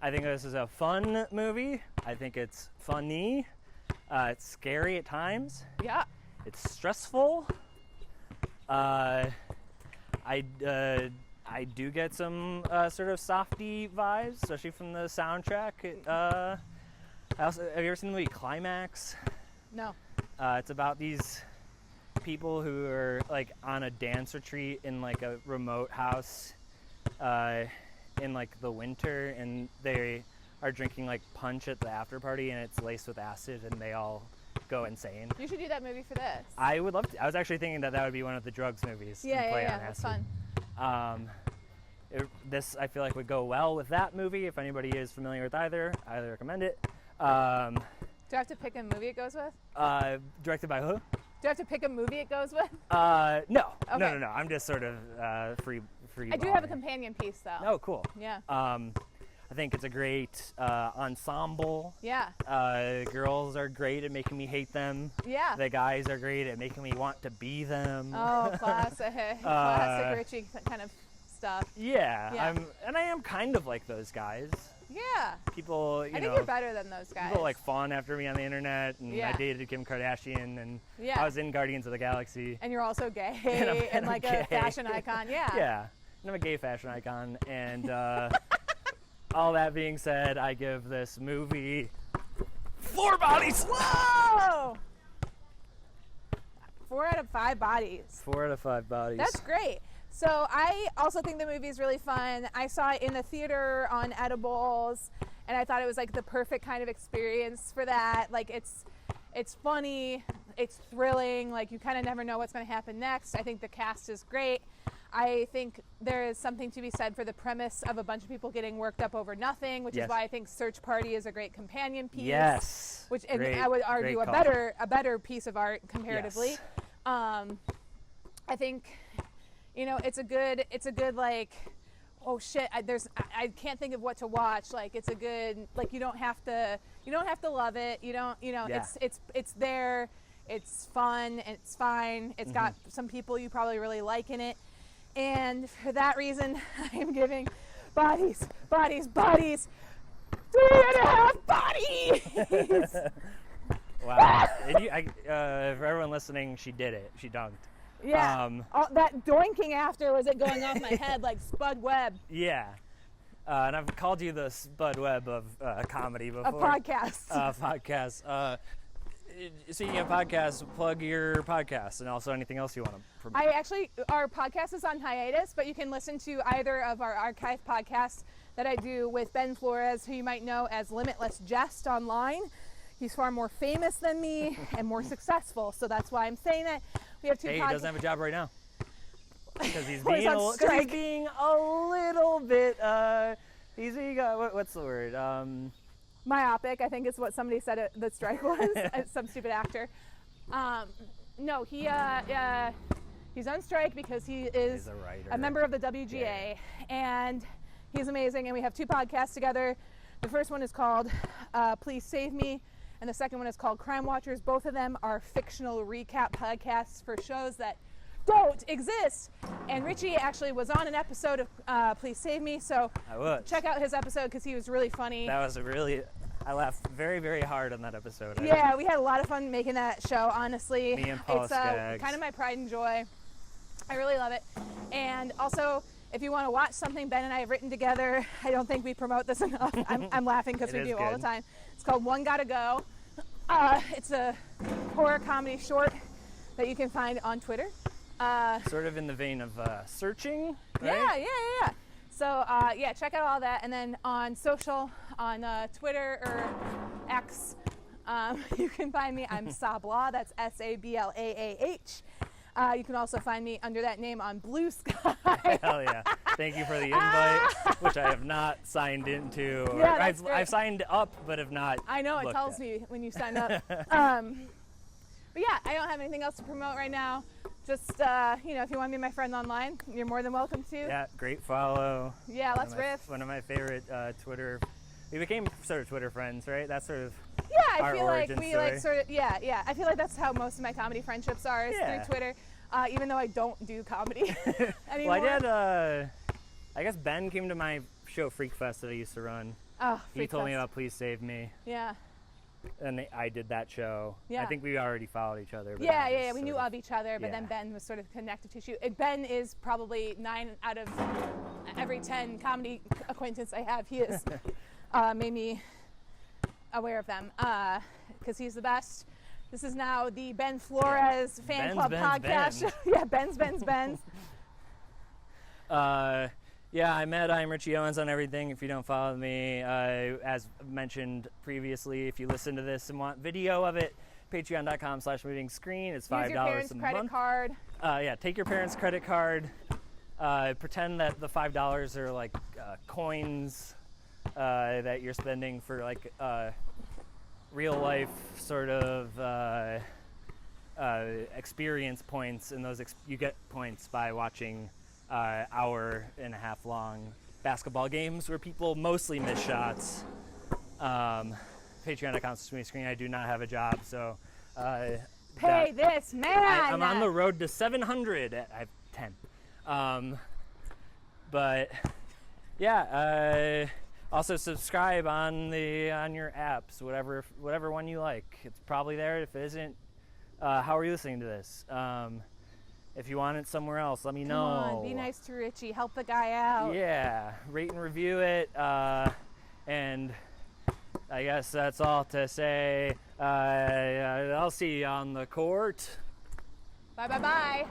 I think this is a fun movie. I think it's funny. It's scary at times. Yeah. It's stressful. I do get some sort of softy vibes, especially from the soundtrack. Have you ever seen the movie Climax? No. It's about these people who are like on a dance retreat in like a remote house in like the winter, and they are drinking like punch at the after party, and it's laced with acid, and they all go insane. You should do that movie for this. I would love to. I was actually thinking that would be one of the drugs movies. Yeah, that's fun. This I feel like would go well with that movie. If anybody is familiar with either, I highly recommend it. Do I have to pick a movie it goes with? Directed by who? Do I have to pick a movie it goes with? No. Okay. No. I'm just sort of free. I do have a companion piece though. Oh, cool. Yeah. I think it's a great ensemble. Yeah. Girls are great at making me hate them. Yeah. The guys are great at making me want to be them. Oh, classic Richie kind of stuff. Yeah. I am kind of like those guys. Yeah. People, I think you're better than those guys. People like fawn after me on the internet, and Yeah. I dated Kim Kardashian, and Yeah. I was in Guardians of the Galaxy. And you're also gay and I'm like gay. a fashion icon. Yeah. Yeah. And I'm a gay fashion icon, and all that being said, I give this movie 4 bodies. Whoa! 4 out of 5 bodies. 4 out of 5 bodies. That's great. So I also think the movie is really fun. I saw it in the theater on edibles, and I thought it was like the perfect kind of experience for that. Like it's funny, it's thrilling, like you kind of never know what's going to happen next. I think the cast is great. I think there is something to be said for the premise of a bunch of people getting worked up over nothing, which is why I think Search Party is a great companion piece. Yes. Which I would argue a better piece of art comparatively. Yes. I think, it's a good like, oh shit, I can't think of what to watch. Like it's a good, like you don't have to love it. It's there. It's fun and it's fine. It's got some people you probably really like in it. And for that reason, I am giving bodies, 3.5 bodies. Wow. And for everyone listening, she did it. She dunked. Yeah. That doinking after was it going off my head like Spud Webb. Yeah. And I've called you the Spud Webb of comedy before. A podcast. Podcast. Speaking of podcasts, plug your podcast and also anything else you want to promote. Our podcast is on hiatus, but you can listen to either of our archive podcasts that I do with Ben Flores, who you might know as Limitless Jest online. He's far more famous than me and more successful, so that's why I'm saying that. We have 2 podcasts. He doesn't have a job right now. Because he's Well, being he's being a little bit, what's the word? Myopic, I think is what somebody said the strike was. Some stupid actor. No, he's on strike because he is He's a writer. a member of the WGA, and he's amazing. And we have 2 podcasts together. The first one is called Please Save Me, and the second one is called Crime Watchers. Both of them are fictional recap podcasts for shows that don't exist. And Richie actually was on an episode of Please Save Me, so check out his episode because he was really funny. That was I laughed very, very hard on that episode. Yeah, we had a lot of fun making that show, honestly. Me and Paul It's Skaggs. kind of my pride and joy. I really love it. And also, if you want to watch something Ben and I have written together, I don't think we promote this enough. I'm laughing because we do all the time. It's called One Gotta Go. It's a horror comedy short that you can find on Twitter. Sort of in the vein of searching, right? Yeah. So, check out all that. And then on social, on Twitter or X, you can find me. I'm Sablah. That's Sablaah. You can also find me under that name on Blue Sky. Hell yeah. Thank you for the invite, which I have not signed into. Yeah, I've signed up, but have not. I know, it tells me when you sign up. But yeah, I don't have anything else to promote right now. Just, if you want to be my friend online, you're more than welcome to. Yeah, great follow. Yeah, let's riff. One of my favorite Twitter. We became sort of Twitter friends, right? That's sort of. Yeah, I our feel like origin we story. yeah. I feel like that's how most of my comedy friendships are, is through Twitter. Even though I don't do comedy anymore. Well, I did. I guess Ben came to my show Freak Fest that I used to run. Oh, He told me about Please Save Me. Yeah. And I did that show. Yeah. I think we already followed each other. But Yeah. We knew of each other, but then Yeah. Ben was sort of connected to you. Ben is probably 9 out of every 10 comedy acquaintance I have. He is made me aware of them because he's the best. This is now the Ben Flores Fan Club podcast. Yeah, Ben's. I'm I'm Richie Owens on everything. If you don't follow me, as mentioned previously, if you listen to this and want video of it, Patreon.com/movingscreen. It's $5 Use your parents' a credit month. card. Take your parents' credit card. Pretend that the $5 are like coins that you're spending for like real life sort of experience points, and those you get points by watching hour and a half long basketball games where people mostly miss shots. Patreon.com/movingscreen. I do not have a job, so pay this man. I'm on the road to 700. I have 10. But yeah, also subscribe on your apps, whatever one you like. It's probably there. If it isn't, how are you listening to this? If you want it somewhere else, let me know. Come on, be nice to Richie. Help the guy out. Yeah, rate and review it. And I guess that's all to say. I'll see you on the court. Bye.